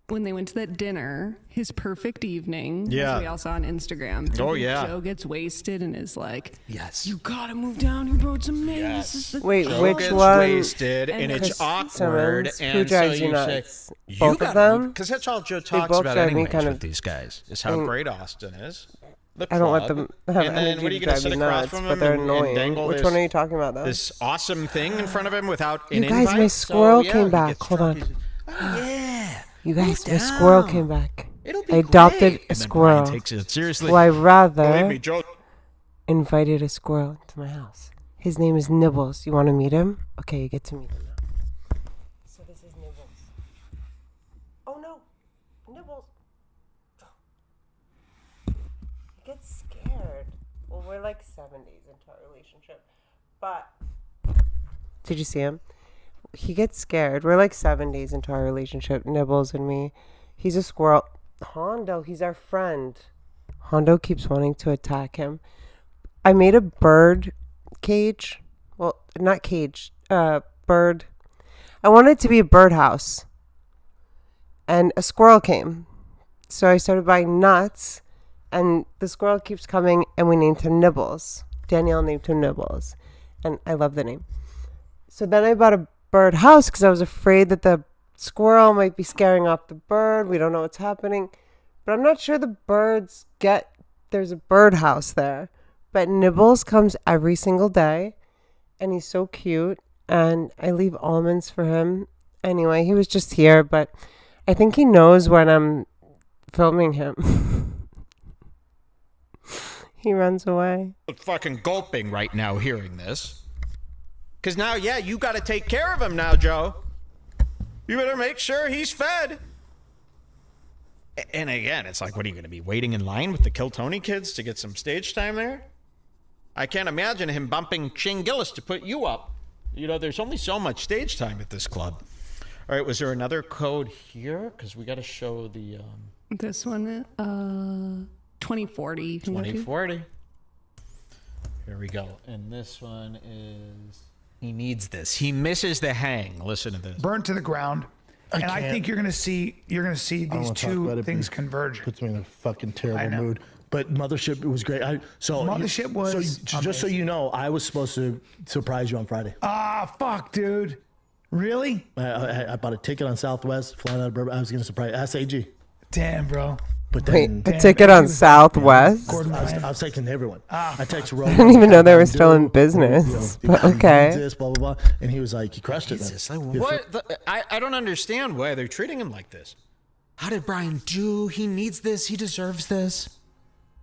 when they went to that dinner, his perfect evening, Yeah. as we all saw on Instagram. do you Oh, think yeah. Joe gets wasted and is like, Yes. "You gotta move down here, bro. It's amazing. Yes. This is the Wait, Joe which gets one? wasted, and And it's Chris awkward. Simmons, and who drives so you you nuts? say, you Both of gotta them? because that's all Joe talks both about drive me anyways kind with of- these guys. Is how great Austin is. The I don't want club. them to have And then energy what are you to going to drive sit me across nuts, from but him they're and annoying. dangle Which this, one are you talking about, though? this awesome thing in front of him without an You guys, invite? my squirrel So, came he back. gets Hold drunk. on. He says, "Oh, yeah. You guys, Move my squirrel down. came back. It'll be I adopted great." a And then squirrel. Brian takes it seriously. Who I Believe rather me, Joe. invited a squirrel to my house. His name is Nibbles. You want to meet him? Okay, you get to meet him now. So this is Nibbles. Oh no, Nibbles. He gets scared. Well, we're like 70s into our relationship, but did you see him? He gets scared. We're like 70s into our relationship, Nibbles and me. He's a squirrel. Hondo, he's our friend. Hondo keeps wanting to attack him. I made a bird cage. Well, not cage. Bird. I wanted it to be a birdhouse. And a squirrel came. So I started buying nuts. And the squirrel keeps coming. And we named him Nibbles. Danielle named him Nibbles. And I love the name. So then I bought a bird house because I was afraid that the squirrel might be scaring off the bird. We don't know what's happening. But I'm not sure the birds get there's a birdhouse there. But Nibbles comes every single day. And he's so cute. And I leave almonds for him. Anyway, he was just here. But I think he knows when I'm filming him. He runs away. Fucking gulping right now hearing this. Because now, yeah, you got to take care of him now, Joe. You better make sure he's fed. And again, it's like, what are you going to be waiting in line with the Kill Tony kids to get some stage time there? I can't imagine him bumping Shane Gillis to put you up. You know, there's only so much stage time at this club. All right, was there another code here? Because we got to show the This one, 2040. You can go to. 2040. Here we go. And this one is... He needs this. He misses the hang. Listen to this. Burnt to the ground. And I can't. think you're gonna see I don't these wanna talk two about it, things but it converge. Puts me in a fucking I terrible know. mood. But Mothership, it was great. Mothership was just so you know, I was supposed to surprise you on Friday. Ah, fuck, dude. Really? I bought a ticket on Southwest, flying out of Burbank. I was going to surprise. Ask AG. Damn, bro. But Wait, then a Damn, ticket man, on he was- Southwest? Gordon I Ryan. was texting everyone. I texted Roman. I didn't even know they were still in business, but okay. This, blah, blah, blah. And he was like, he crushed it. Jesus, man. what? I don't understand why they're treating him like this. How did Brian do? He needs this. He deserves this.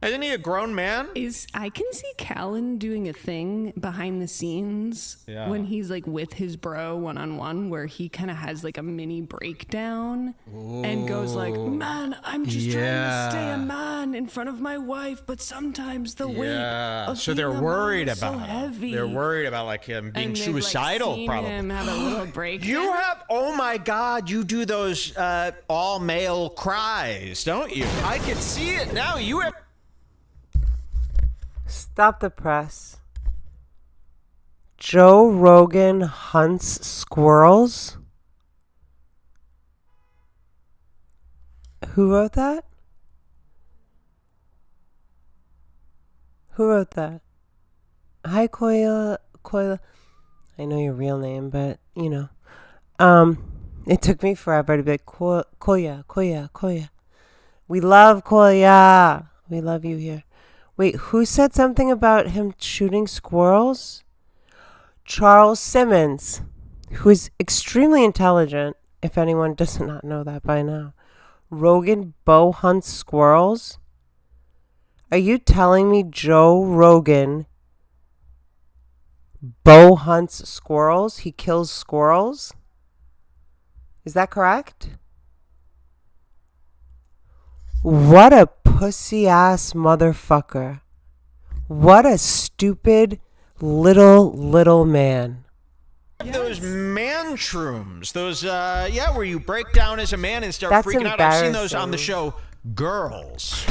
Isn't he a grown man? I can see Callan doing a thing behind the scenes Yeah. when he's like with his bro one-on-one where he kind of has like a mini breakdown and goes like, man, I'm just trying to stay a man in front of my wife, but sometimes the weight of So being they're a man worried is so about him. heavy. They're worried about like him being And they've, suicidal, like, seen probably. him have a little breakdown. You have, oh my God, you do those all male cries, don't you? I can see it now. You have. Stop the press. Joe Rogan hunts squirrels? Who wrote that? Who wrote that? Hi, Koila. I know your real name, but, you know. It took me forever to be like, Koya. We love Koya. We love you here. Wait, who said something about him shooting squirrels? Charles Simmons, who is extremely intelligent, if anyone does not know that by now. Rogan bow hunts squirrels. Are you telling me Joe Rogan bow hunts squirrels? He kills squirrels? Is that correct? What a pussy ass motherfucker. What a stupid little man. Those man shrooms, those where you break down as a man and start That's freaking out. I've seen those on the embarrassing. show Girls.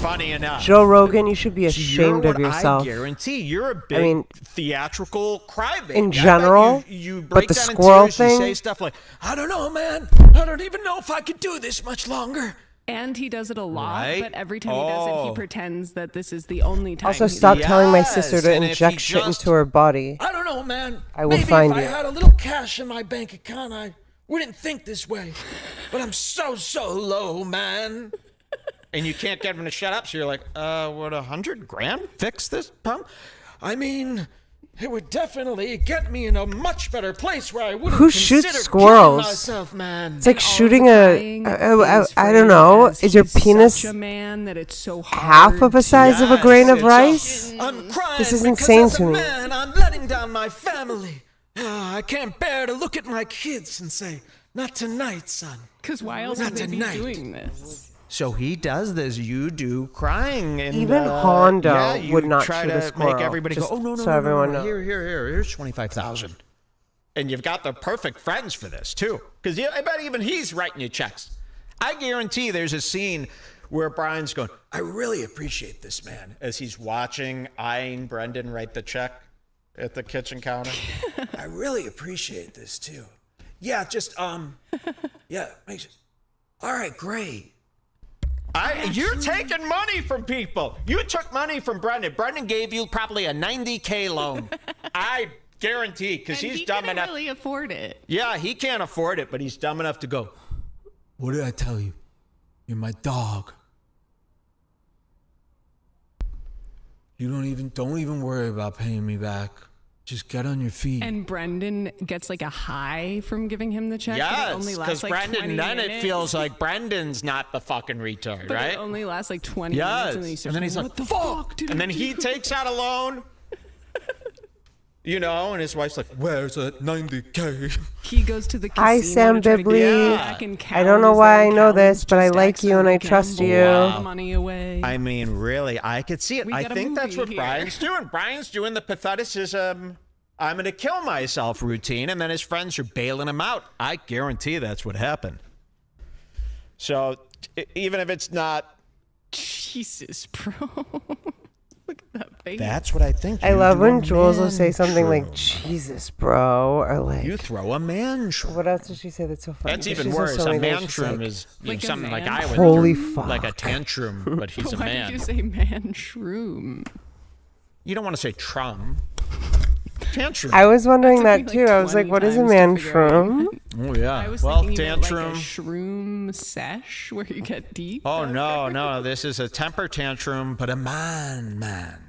Funny enough. Joe Rogan, you should be ashamed you're of what yourself. I guarantee you're a big theatrical crybaby. in general, you but break the down in squirrel tears, you thing- say stuff like, I don't know, man. I don't even know if I could do this much longer. And he does it a lot, Right? but every time he does it, he Oh. pretends that this is the only time. Also, he stop does it. telling my sister to and if inject he shit just- into her body. I don't know, man. I will Maybe find if you. I had a little cash in my bank account, I wouldn't think this way. But I'm so low, man. And you can't get him to shut up, so you're like, would $100,000 fix this pump? I mean, it would definitely get me in a much better place where I wouldn't Who shoots consider squirrels? killing myself, man. It's like All of shooting the a, crying I is don't know, phrased as is your he's penis such a man that it's so hard half of a size of a grain of it's rice? I'm crying This is because insane as a to me. man, I'm letting down my family. I can't bear to look at my kids and say, not tonight, son. Because why else Not would they be tonight. doing this? So he does this. You do crying, and Even Hondo yeah, you would not try shoot to a squirrel, make everybody just go, "Oh no, no, so no, everyone no, knows. here's 25,000." And you've got the perfect friends for this too, because I bet even he's writing you checks. I guarantee there's a scene where Brian's going, "I really appreciate this, man," as he's watching, eyeing Brendan write the check at the kitchen counter. I really appreciate this too. Yeah, just yeah, makes all right, great. You're taking money from people. You took money from Brendan. Brendan gave you probably a $90K loan. I guarantee, because And he's he dumb couldn't enough. really afford it. Yeah, he can't afford it, but he's dumb enough to go, What did I tell you? You're my dog. You don't even worry about paying me back. Just get on your feet. And Brendan gets like a high from giving him the check. but it yes, only because lasts like Brendan, 20 then minutes. it feels like Brendan's not the fucking retard, But right? it only lasts like 20 Yes. minutes. And then he's like, like, what the fuck did And I then he do?" takes out a loan. You know, and his wife's like, "Where's that 90K?" He goes to the casino Hi, Sam to try to get Bibley. it back and I don't know count why his I know account, this, but I just like you and I trust accidentally you. gamble money away. I mean, really, I could see it. We I got a think that's movie what here. Brian's doing. Brian's doing the patheticism, I'm going to kill myself routine, and then his friends are bailing him out. I guarantee that's what happened. So even if it's not, Jesus, bro. Look at that face. that's what I think. I You love do when a Jules will say something like, man-shroom. Jesus, bro, or like, You throw a man shroom. what else did she say that's so funny? That's She even says worse. so A many man things. She's shroom like, is Like a something like man I would Holy do, fuck. like a tantrum, but he's a Why man. did you say man shroom? You don't want to say trum. Tantrum. I was wondering Took that me, like, too. I was like, 20 what is a times to man figure out what shroom? you meant. Oh yeah. I was well, thinking about tantrum. like a shroom sesh where you get deep. Oh no, this is a temper tantrum, but a man.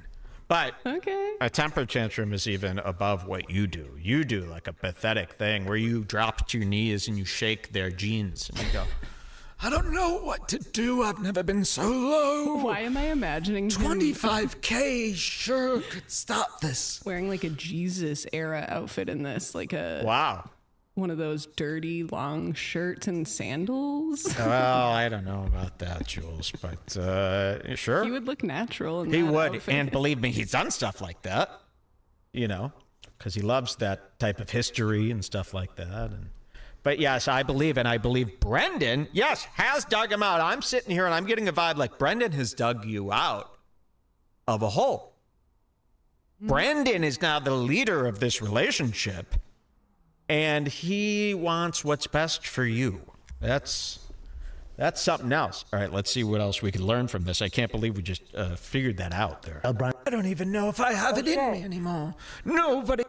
But Okay. a temper tantrum is even above what you do. You do like a pathetic thing where you drop to your knees and you shake their jeans and you go, I don't know what to do. I've never been so low. Why am I imagining him 25K sure could stop this. wearing like a Jesus era outfit in this, like a wow. one of those dirty long shirts and sandals? Well, I don't know about that, Jules, but sure. He would look natural in He that would, outfit. and believe me, he's done stuff like that, you know, because he loves that type of history and stuff like that. But yes, I believe, and I believe Brendan, yes, has dug him out. I'm sitting here and I'm getting a vibe like Brendan has dug you out of a hole. Brendan is now the leader of this relationship, and he wants what's best for you. That's something else. All right, let's see what else we can learn from this. I can't believe we just figured that out there. I don't even know if I have it in me anymore. Nobody.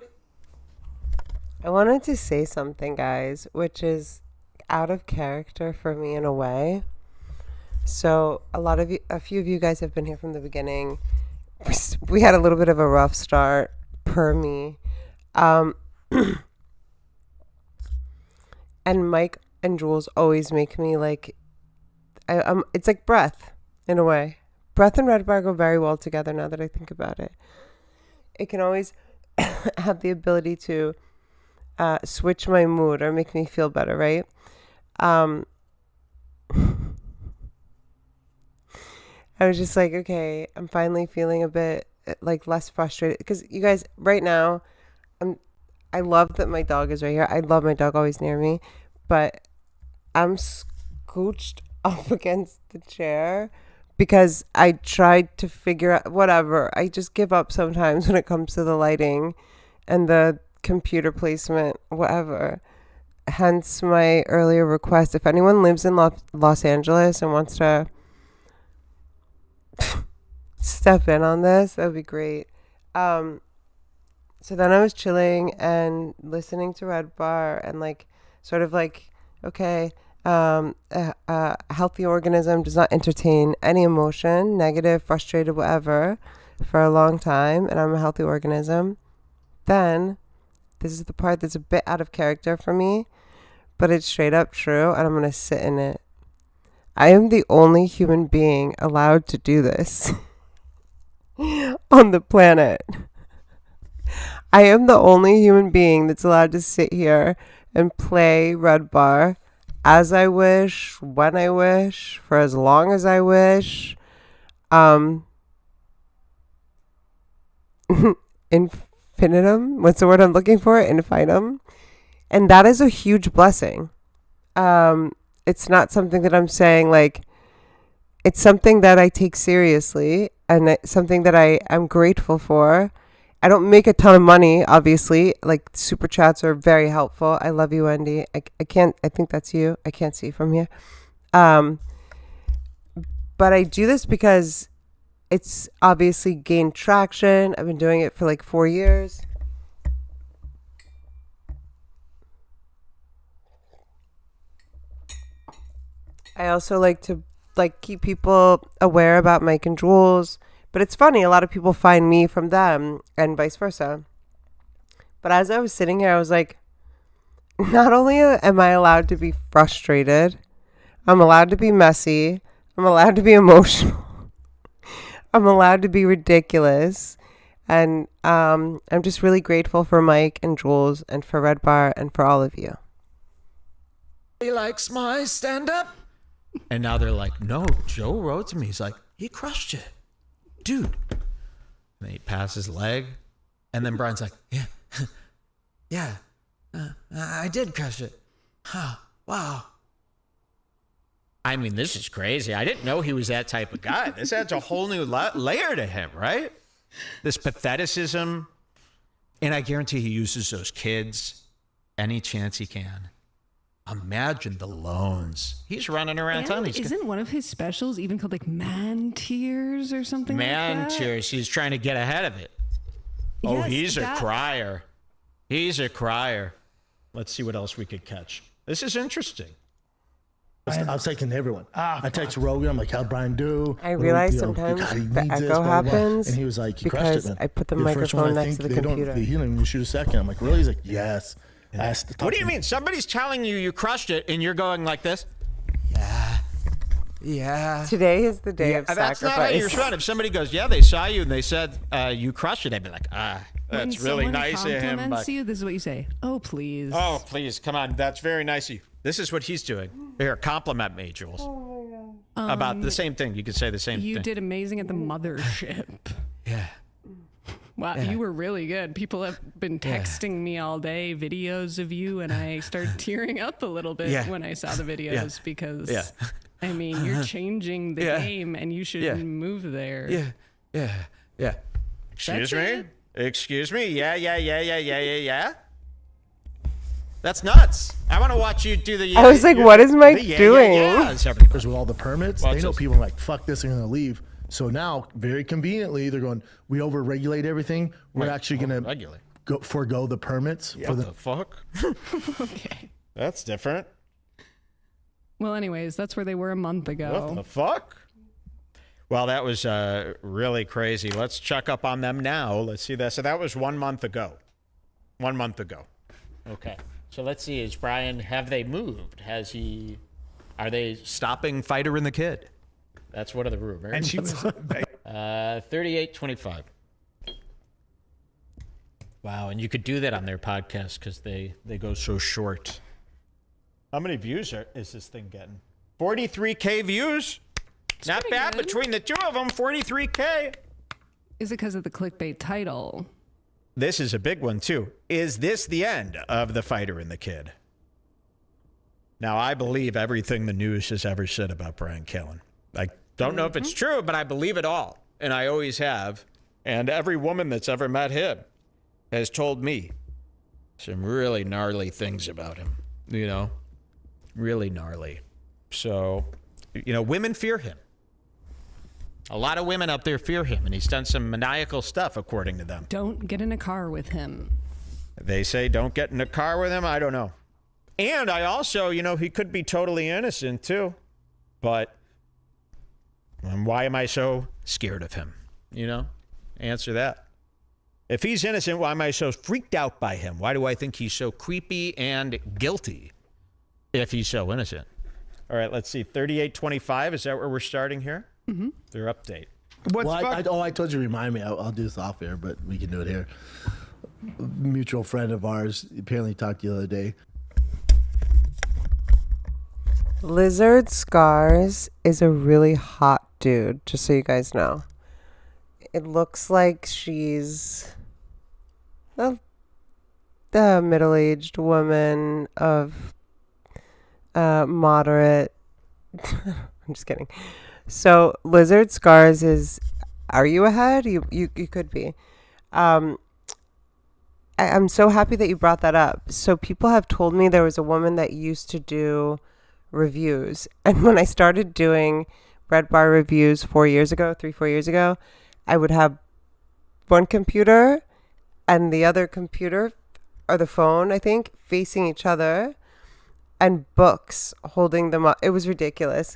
I wanted to say something, guys, which is out of character for me in a way. So a few of you guys have been here from the beginning. We had a little bit of a rough start, per me. Um, and Mike and Jules always make me like, it's like breath in a way. Breath and Redbar go very well together now that I think about it. It can always have the ability to switch my mood or make me feel better, right? I was just like, okay, I'm finally feeling a bit like less frustrated because you guys, right now, I love that my dog is right here. I love my dog always near me, but I'm scooched up against the chair because I tried to figure out whatever. I just give up sometimes when it comes to the lighting and the computer placement, whatever. Hence my earlier request. If anyone lives in Los Angeles and wants to step in on this, that would be great. So then I was chilling and listening to Redbar and like sort of like, okay, a healthy organism does not entertain any emotion, negative, frustrated, whatever, for a long time, and I'm a healthy organism. Then this is the part that's a bit out of character for me, but it's straight up true, and I'm going to sit in it. I am the only human being allowed to do this on the planet. I am the only human being that's allowed to sit here and play Redbar as I wish, when I wish, for as long as I wish. Infinitum? What's the word I'm looking for? Infinitum. And that is a huge blessing. It's not something that I'm saying like, it's something that I take seriously and it's something that I am grateful for. I don't make a ton of money, obviously. Like super chats are very helpful. I love you, Wendy. I think that's you. I can't see from here. But I do this because it's obviously gained traction. I've been doing it for like 4 years. I also like to keep people aware about Mike and Jules. But it's funny, a lot of people find me from them and vice versa. But as I was sitting here, I was like, not only am I allowed to be frustrated, I'm allowed to be messy, I'm allowed to be emotional, I'm allowed to be ridiculous. And I'm just really grateful for Mike and Jules and for Redbar and for all of you. He likes my stand-up. And now they're like, no, Joe wrote to me. He's like, he crushed it. Dude. And then he passed his leg. And then Brian's like, yeah, I did crush it. Huh, wow. I mean, this is crazy. I didn't know he was that type of guy. This adds a whole new layer to him, right? This patheticism. And I guarantee he uses those kids any chance he can. Imagine the loans. He's running around town. Isn't one of his specials even called like Man Tears or something Man like that? Tears. He's trying to get ahead of it. Oh, Yes, he's a crier. He's a crier. Let's see what else we could catch. This is interesting. I was taking everyone. I text Rogan. I'm like, how'd Brian do? I realize sometimes the echo happens and he was like, he crushed because it, man. I put the You're first one, microphone I next to think the they computer. Don't, he didn't even shoot a second. I'm like, really? He's like, yes. What do you mean? Somebody's telling you crushed it, and you're going like this? Yeah. Today is the day of That's sacrifice. not how you respond. If somebody goes, yeah, they saw you, and they said you crushed it, I'd be like, that's really When nice of him. someone compliments But you, this is what you say. Oh, please. oh, please, come on. That's very nice of you. This is what he's doing. Here, compliment me, Jules. Oh my God. About the same thing. You could say the same You thing. did amazing at the mothership. Yeah. Wow, you were really good. People have been texting me all day videos of you, and I started tearing up a little bit when I saw the videos because, I mean, you're changing the game, and you should move there. Yeah. Excuse me? Excuse me? Yeah. That's nuts. I want to watch you do the. I was like, what is Mike doing? Because with all the permits, Watch they know this. people are like, fuck this, they're going to leave. So now, very conveniently, they're going, we over-regulate everything. We're actually going to forego the permits. What the fuck? Okay. That's different. Well, anyways, that's where they were a month ago. What the fuck? Well, that was really crazy. Let's check up on them now. Let's see that. So that was 1 month ago. 1 month ago. Okay. So let's see. Is Brian, have they moved? Are they stopping Fighter and the Kid? That's one of the rumors. And she was 38.25. Wow. And you could do that on their podcast because they go so short. How many views is this thing getting? 43K views. Not bad good. between the two of them. 43K. Is it because of the clickbait title? This is a big one, too. Is this the end of the Fighter and the Kid? Now, I believe everything the news has ever said about Brian Callen. I don't know if it's true, but I believe it all. And I always have. And every woman that's ever met him has told me some really gnarly things about him. You know? Really gnarly. So, you know, women fear him. A lot of women out there fear him, and he's done some maniacal stuff, according to them. Don't get in a car with him. They say don't get in a car with him. I don't know. And I also, you know, he could be totally innocent, too. But why am I so scared of him? You know? Answer that. If he's innocent, why am I so freaked out by him? Why do I think he's so creepy and guilty if he's so innocent? All right, let's see. 38.25. Is that where we're starting here? Mm-hmm. Their update. what's Well, fuck- I told you to remind me. I'll do this off air, but we can do it here. A mutual friend of ours apparently talked the other day. Lizard Scars is a really hot dude, just so you guys know. It looks like she's the middle-aged woman of moderate. I'm just kidding. So Lizard Scars is. Are you ahead? You could be. I'm so happy that you brought that up. So people have told me there was a woman that used to do reviews, and when I started doing Redbar reviews 4 years ago, 3-4 years ago, I would have one computer and the other computer, or the phone, I think, facing each other, and books holding them up. It was ridiculous.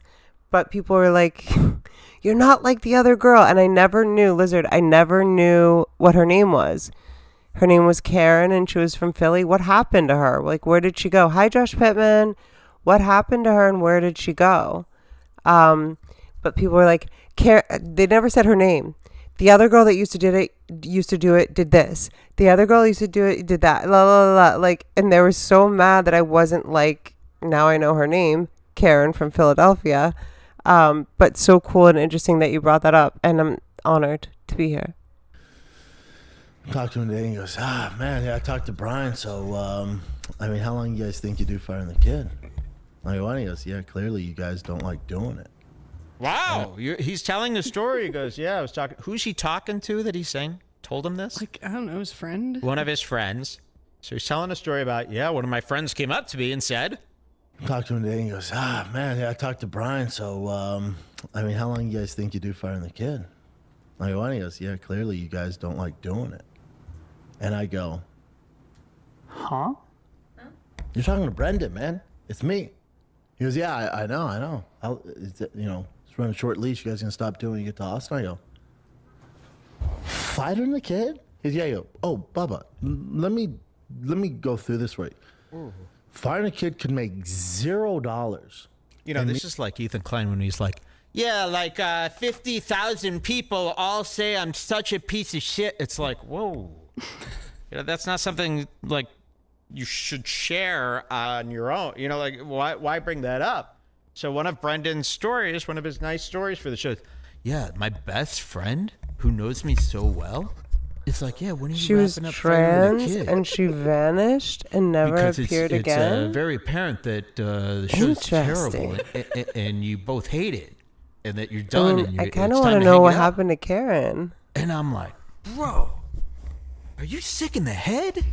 But people were like, you're not like the other girl. And I never knew, Lizard, I never knew what her name was. Her name was Karen, and she was from Philly. What happened to her? Like, where did she go? Hi, Josh Pittman. What happened to her, and where did she go? But people were like, they never said her name. The other girl that used to do it did this. The other girl used to do it did that. La la la. Like, and they were so mad that I wasn't like. Now I know her name, Karen from Philadelphia. But so cool and interesting that you brought that up, and I'm honored to be here. Talked to him today, and he goes, man, yeah, I talked to Brian, so, I mean, how long you guys think you do firing the kid? I go, he goes, yeah, clearly you guys don't like doing it. Wow. He's telling the story. He goes, yeah, I was talking. Who's he talking to that he's saying? Told him this? Like, I don't know, his friend? One of his friends. So he's telling a story about, one of my friends came up to me and said. Talked to him today, and he goes, man, yeah, I talked to Brian, so, I mean, how long you guys think you do firing the kid? I go, he goes, yeah, clearly you guys don't like doing it. And I go, huh? You're talking to Brendan, man. It's me. He goes, yeah, I know. It's running a short leash. You guys gonna stop doing it when you get to Austin? I go, fighting the kid? He goes, yeah. I go, oh, Bubba, let me go through this right. Fighting a kid could make $0. You know, this is like Ethan Klein when he's like, yeah, like 50,000 people all say I'm such a piece of shit. It's like, whoa. That's not something like you should share on your own. You know, like why bring that up? So one of Brendan's stories, one of his nice stories for the show, my best friend who knows me so well, it's like, when are you She was wrapping up Fighting with a trans, Kid? and she vanished and never Because appeared it's again. very apparent that the show's terrible, Interesting. and you both hate it, and that you're done. And I you're, kind of it's time want to hang know it what up. happened to Karen. And I'm like, bro, are you sick in the head?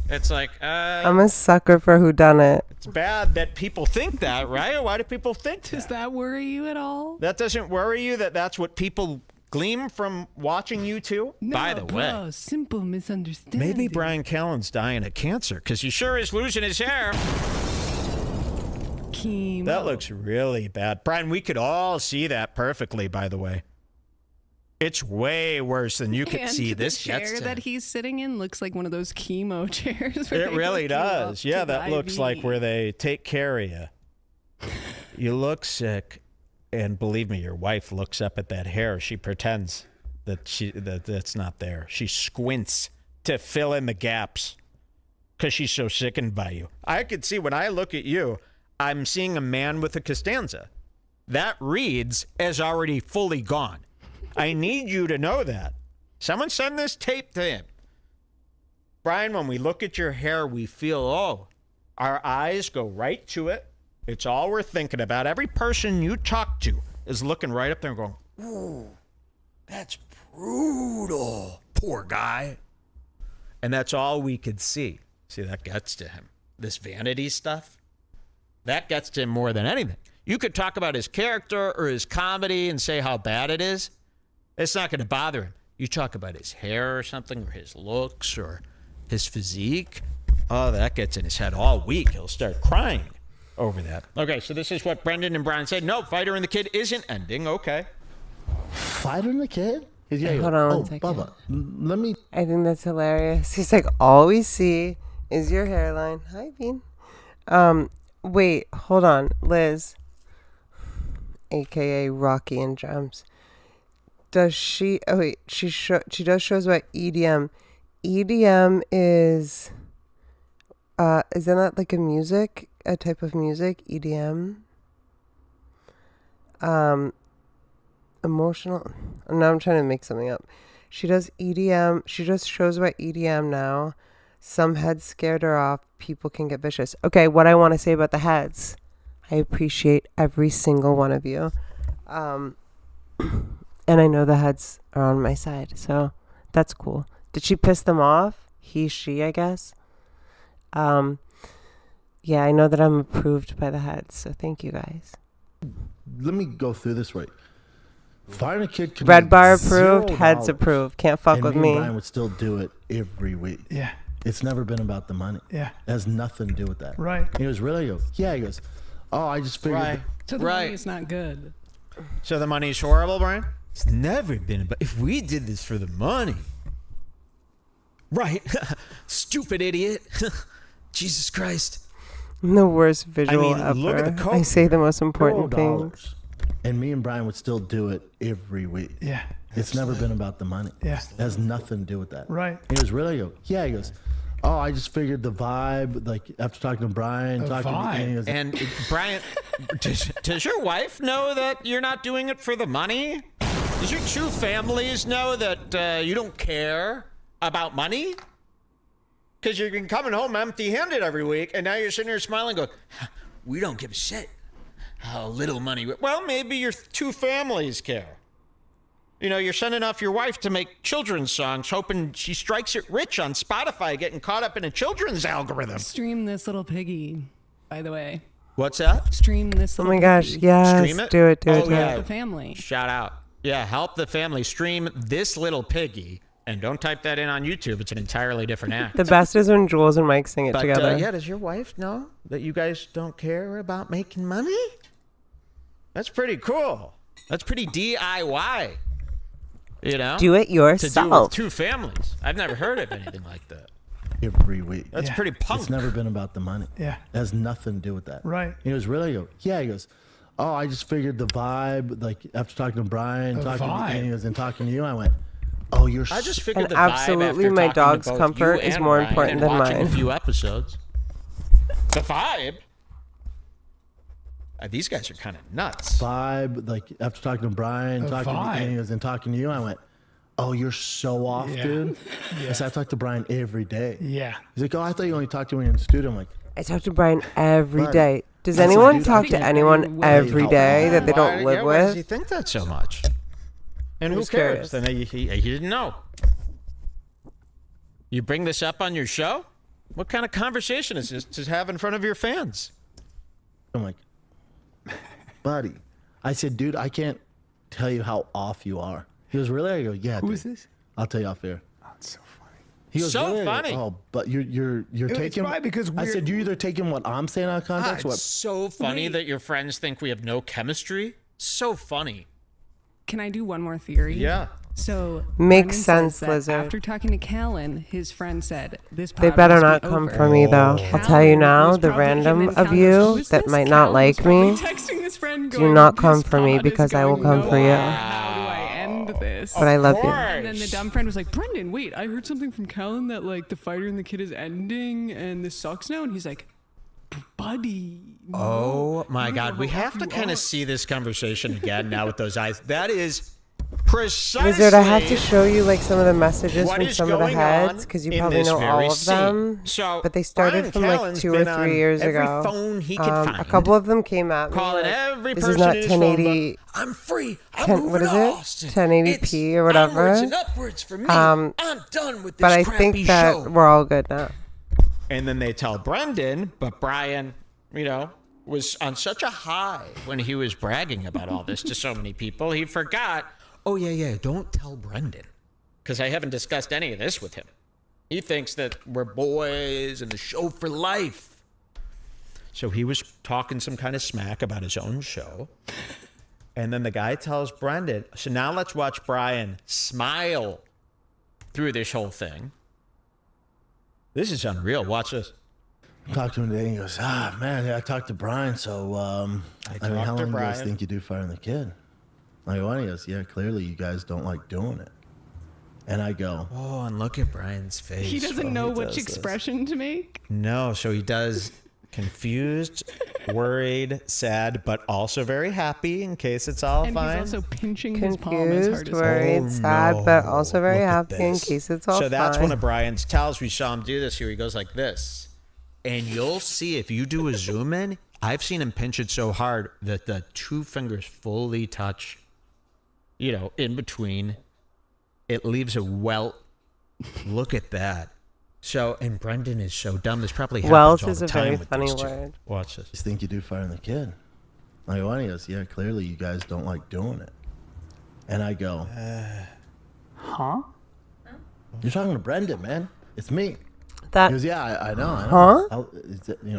It's like, I'm a sucker for whodunit. it's bad that people think that, right? Why do people think that? Does that worry you at all? That doesn't worry you that that's what people glean from watching you two? No, By the way, bro, simple misunderstanding. maybe Brian Callen's dying of cancer because he sure is losing his hair. Chemo. That looks really bad. Brian, we could all see that perfectly, by the way. It's way worse than you can And see. the This chair gets to that him. he's sitting in looks like one of those chemo chairs. where It they really hook you up does. to Yeah, the that looks IV. like where they take care of you. You look sick, and believe me, your wife looks up at that hair. She pretends that's not there. She squints to fill in the gaps because she's so sickened by you. I could see when I look at you, I'm seeing a man with a Costanza. That reads as already fully gone. I need you to know that. Someone send this tape to him. Brian, when we look at your hair, we feel, our eyes go right to it. It's all we're thinking about. Every person you talk to is looking right up there and going, ooh, that's brutal. Poor guy. And that's all we could see. See, that gets to him. This vanity stuff, that gets to him more than anything. You could talk about his character or his comedy and say how bad it is. It's not going to bother him. You talk about his hair or something, or his looks, or his physique. Oh, that gets in his head all week. He'll start crying over that. Okay, so this is what Brendan and Brian said. No, Fighter and the Kid isn't ending. Okay. Fighter and the Kid? Yeah, Hold on one second. Bubba, let me. I think that's hilarious. He's like, all we see is your hairline. Hi, Bean. Wait, hold on. Liz, a.k.a. Rocky and Gems. Does she... Oh, wait. She does shows about EDM. EDM is... Isn't that like a type of music? EDM? Emotional... Now I'm trying to make something up. She does EDM. She does shows about EDM now. Some heads scared her off. People can get vicious. Okay, what I want to say about the heads. I appreciate every single one of you. And I know the heads are on my side, so that's cool. Did she piss them off? He, she, I guess. Yeah, I know that I'm approved by the heads, so thank you guys. Let me go through this right. Fighter and the Kid. Redbar approved, $0, heads approved. Can't fuck and with me. me. And Brian would still do it every week. Yeah. It's never been about the money. Yeah. It has nothing to do with that. Right. And he goes, really? I go, yeah. He goes, oh, I just figured. Right. So the Right. money's not good. So the money's horrible, Brian? It's never been about... If we did this for the money... Right. Stupid idiot. Jesus Christ. The worst visual I mean, ever. look at the coat. I say the most important things. $0. And me and Brian would still do it every week. Yeah. It's never been about the money. Yeah. It has nothing to do with that. Right. And he goes, really? I go, yeah. He goes, oh, I just figured the vibe, like after talking to Brian, talking to me, and he goes, And Brian, does your wife know that you're not doing it for the money? Does your two families know that you don't care about money? Because you're coming home empty-handed every week, and now you're sitting here smiling going, we don't give a shit how little money... Well, maybe your two families care. You know, you're sending off your wife to make children's songs, hoping she strikes it rich on Spotify, getting caught up in a children's algorithm. Stream this little piggy, by the way. What's that? Stream this Oh little my gosh, piggy. yes. Stream it? Do it, do it, Oh, do yeah. it. The family. Shout out. Yeah, help the family. Stream This Little Piggy. And don't type that in on YouTube. It's an entirely different act. The best is when Jules and Mike sing it But, together. yeah, does your wife know that you guys don't care about making money? That's pretty cool. That's pretty DIY. You know? Do it To do yourself. with two families. I've never heard of anything like that. every week. That's pretty punk. It's never been about the money. Yeah. It has nothing to do with that. Right. And he goes, really? I go, yeah. He goes, oh, I just figured the vibe, like after talking to Brian, The talking vibe. to me, and he goes, and talking to you, I went, oh, you're I just s- figured And the vibe absolutely, after my talking to dog's both comfort you is and more Brian important and than watching mine. a few episodes. The vibe. These guys are kind of nuts. vibe, like after talking to Brian, The talking to me, vibe. and he goes, and talking to you, I went, oh, you're so off, Yeah. dude. I said, I talk to Brian every day. Yeah. He's like, oh, I thought you only talked to me when you're in the studio. I'm like, I talk to Brian every Buddy, day. Does that's a anyone dude talk I to can't- anyone Why- every day that they Why- don't live Why does he with? think that so much? And who Who's cares? curious? Then he didn't know. You bring this up on your show? What kind of conversation is this to have in front of your fans? I'm like, buddy. I said, dude, I can't tell you how off you are. He goes, really? I go, yeah. Who dude. is this? I'll tell you off air. Oh, it's so funny. He goes, So really? I go, funny. oh, but you're It's taking. right, because I we're- said, you're either taking what I'm saying out of context. It's What? so funny Wait. that your friends think we have no chemistry. So funny. Can I do one more theory? Yeah. So Makes Brendan sense, says that Lizard. after talking to Callan, his friend said, "This They pod better must not be come over." for me, though. I'll tell you Callan now, was the probably- random and then of Callan was like, you "Who's that this?" might not Callan was like probably me, texting his friend do going, not "This come for me pod is because I will going come for you. nowhere. How do I end this? But I love you. And then the dumb friend was like, "Brendan, wait, I heard something from Callan that like the fighter and the kid is ending and this sucks now." And he's like, "Buddy." Oh my God. We have to kind of see this conversation again now with those eyes. That is precisely Wizard, I have to show you like some of the messages what from is some of the going heads on because you in probably this know all very of them. scene. So but they started Brian from like Callen's 2 or been 3 on years every ago. phone he could A find. couple of them came at me. Calling like, every this person is not in his phone 1080. I'm free. I'm 10 moving what is to it? Austin. 1080p or It's whatever. onwards and upwards for me. Um, I'm done with this But I crappy think that show. we're all good now. And then they tell Brendan, but Brian, was on such a high when he was bragging about all this to so many people, he forgot, oh, yeah, don't tell Brendan, because I haven't discussed any of this with him. He thinks that we're boys and the show for life. So he was talking some kind of smack about his own show. And then the guy tells Brendan, so now let's watch Brian smile through this whole thing. This is unreal. Watch this. Talked to him today, and he goes, man, yeah, I talked to Brian, so, I mean, talked how to long do you guys Brian. think you do firing the kid? I go, he goes, yeah, clearly you guys don't like doing it. And I go, Oh, and look at Brian's face. He doesn't while know he which does this. expression to make. No, so he does confused, worried, sad, but also very happy in case it's all And fine. he's also pinching his palm as hard Confused, as worried, Oh, sad, but no. also very Look at happy in this. case it's all So that's fine. one of Brian's tells. We saw him do this here. He goes like this. And you'll see if you do a zoom in, I've seen him pinch it so hard that the two fingers fully touch, in between. It leaves a welt. Look at that. So, and Brendan is so dumb. This probably happens Welt all is the a time very with funny these two. word. Watch this. you think you do firing the kid? I go, he goes, yeah, clearly you guys don't like doing it. And I go, Huh? you're talking to Brendan, man. It's me. That He goes, yeah, I know. Huh?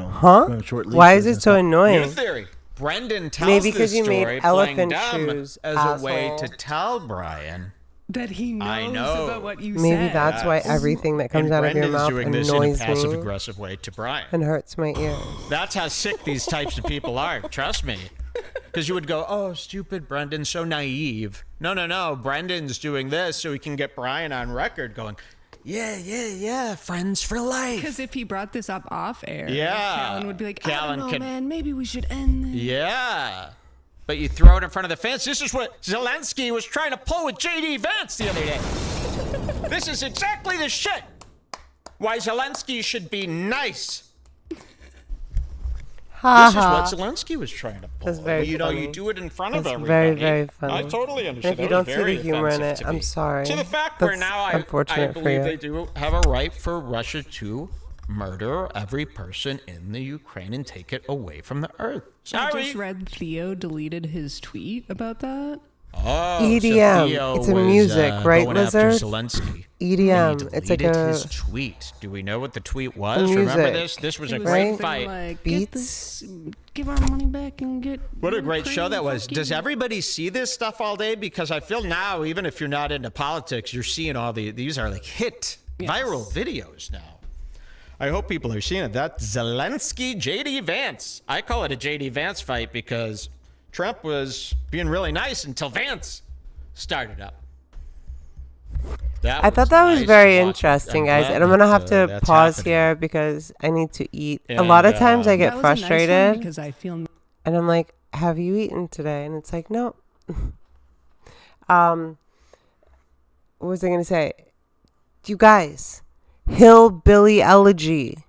Huh? Why is it so New annoying? theory. Brendan tells Maybe this 'cause you made story elephant playing dumb shoes, as a way asshole. to tell Brian. that he knows I know. about what you Maybe said. that's why everything that comes And out of your Brendan's mouth doing this in a annoys passive me aggressive way to Brian. and hurts my ears. That's how sick these types of people are. Trust me. Because you would go, oh, stupid Brendan, so naive. No. Brendan's doing this so he can get Brian on record going, yeah, friends for life. Because if he brought this up off air, Yeah. Callan would be like, I Callan don't know, can- man, maybe we should end this. Yeah. But you throw it in front of the fence. This is what Zelensky was trying to pull with J.D. Vance the other day. This is exactly the shit. Why Zelensky should be nice. Ha This is ha. what Zelensky was trying to pull. That's very you funny. do it in front of That's everybody. very, very funny. I totally And understand. if you That was don't see very the humor in offensive it, to I'm me. sorry. To the fact where That's now I unfortunate for believe you. they do have a right for Russia to murder every person in the Ukraine and take it away from the earth. I Sorry. just read Theo deleted his tweet about that. Oh, EDM. so Theo It's a was, music, right, going after Lizard? Zelensky. EDM. And he It's like deleted a his tweet. Do we know what the tweet was? music. Remember this? This was a It great something fight. Like, Beats. Get this, give our money back and get. What a great show Ukraine that was. fucking- Does everybody see this stuff all day? Because I feel now, even if you're not into politics, you're seeing all these are like hit viral videos now. I hope people are seeing it. That's Zelensky, J.D. Vance. I call it a J.D. Vance fight because Trump was being really nice until Vance started up. I thought that was very nice to watch. interesting, I'm guys. glad And I'm going to that, have to that's pause happening. here because I need to eat. a And, lot of times I get That was a nice one frustrated because I feel and I'm like, have you eaten today? And it's like, no. What was I going to say? You guys, Hillbilly Elegy.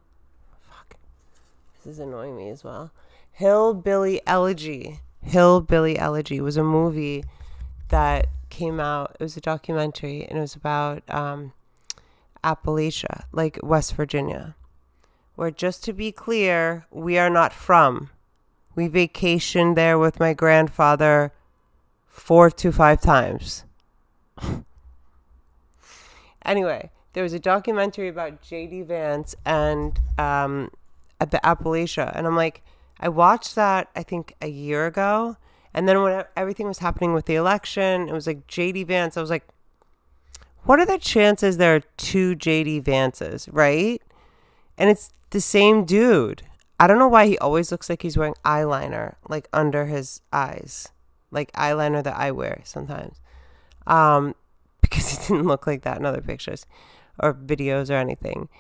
Fuck. This is annoying me as well. Hillbilly Elegy. Hillbilly Elegy was a movie that came out. It was a documentary, and it was about Appalachia, like West Virginia, where, just to be clear, we are not from. We vacationed there with my grandfather 4 to 5 times. Anyway, there was a documentary about J.D. Vance and at the Appalachia. And I'm like, I watched that, I think, a year ago. And then when everything was happening with the election, it was like J.D. Vance. I was like, what are the chances there are two JD Vances, right? And it's the same dude. I don't know why he always looks like he's wearing eyeliner, like under his eyes, like eyeliner that I wear sometimes. Because he didn't look like that in other pictures or videos or anything.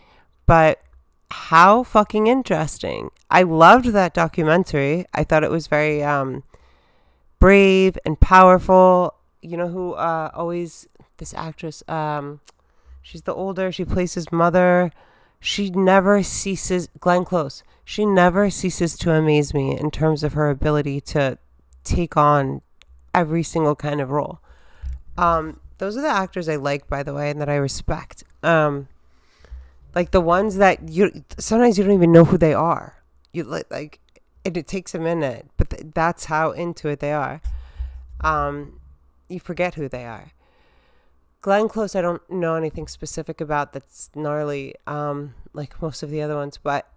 But how fucking interesting. I loved that documentary. I thought it was very brave and powerful. You know who always, this actress, she's the older, she plays his mother. She never ceases, Glenn Close, she never ceases to amaze me in terms of her ability to take on every single kind of role. Those are the actors I like, by the way, and that I respect. Like the ones that sometimes you don't even know who they are. You like it takes a minute, but that's how into it they are. You forget who they are. Glenn Close, I don't know anything specific about that's gnarly, like most of the other ones, but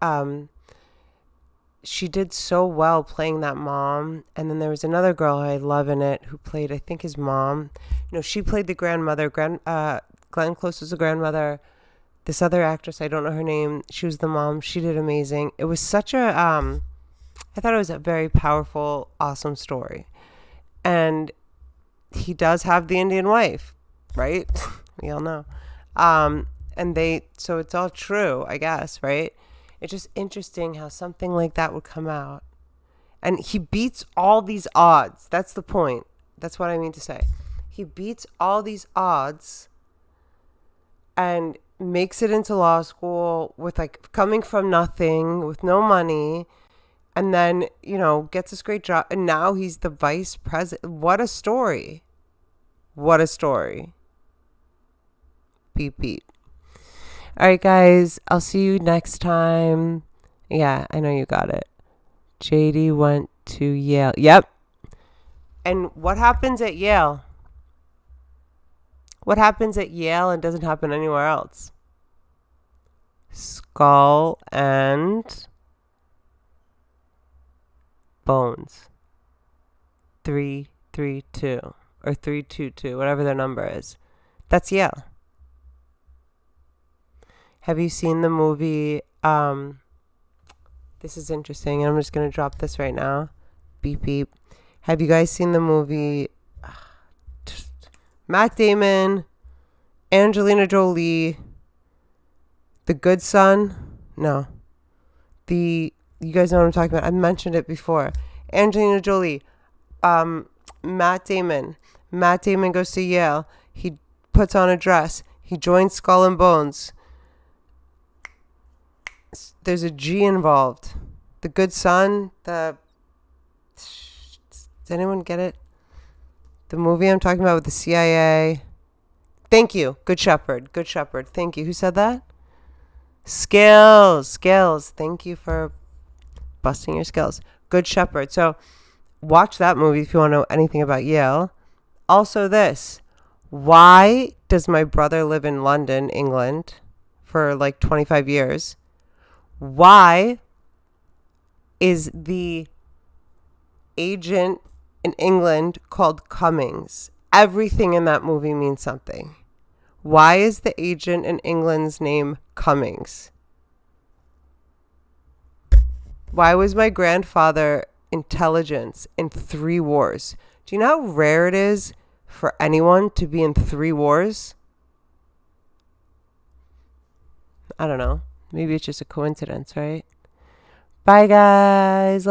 she did so well playing that mom. And then there was another girl I love in it who played, I think, his mom. No, she played the grandmother. Glenn Close was the grandmother. This other actress, I don't know her name, she was the mom. She did amazing. It was such a, I thought it was a very powerful, awesome story. And he does have the Indian wife, right? We all know. So it's all true, I guess, right? It's just interesting how something like that would come out. And he beats all these odds. That's the point. That's what I mean to say. He beats all these odds and makes it into law school with like coming from nothing, with no money, and then, gets this great job. And now he's the vice president. What a story. What a story. Beep, beep. All right, guys. I'll see you next time. Yeah, I know you got it. JD went to Yale. Yep. And what happens at Yale? What happens at Yale and doesn't happen anywhere else? Skull and bones. 332 or 322, whatever their number is. That's Yale. Have you seen the movie? This is interesting, and I'm just going to drop this right now. Beep, beep. Have you guys seen the movie Matt Damon, Angelina Jolie, The Good Son? No. You guys know what I'm talking about. I mentioned it before. Angelina Jolie, Matt Damon. Matt Damon goes to Yale. He puts on a dress. He joins Skull and Bones. There's a G involved. The Good Son. Does anyone get it? The movie I'm talking about with the CIA. Thank you. Good Shepherd. Good Shepherd. Thank you. Who said that? Skills. Thank you for busting your skills. Good Shepherd. So watch that movie if you want to know anything about Yale. Also this. Why does my brother live in London, England, for like 25 years? Why is the agent in England called Cummings? Everything in that movie means something. Why is the agent in England's name Cummings? Why was my grandfather intelligence in 3 wars? Do you know how rare it is for anyone to be in 3 wars? I don't know. Maybe it's just a coincidence, right? Bye, guys.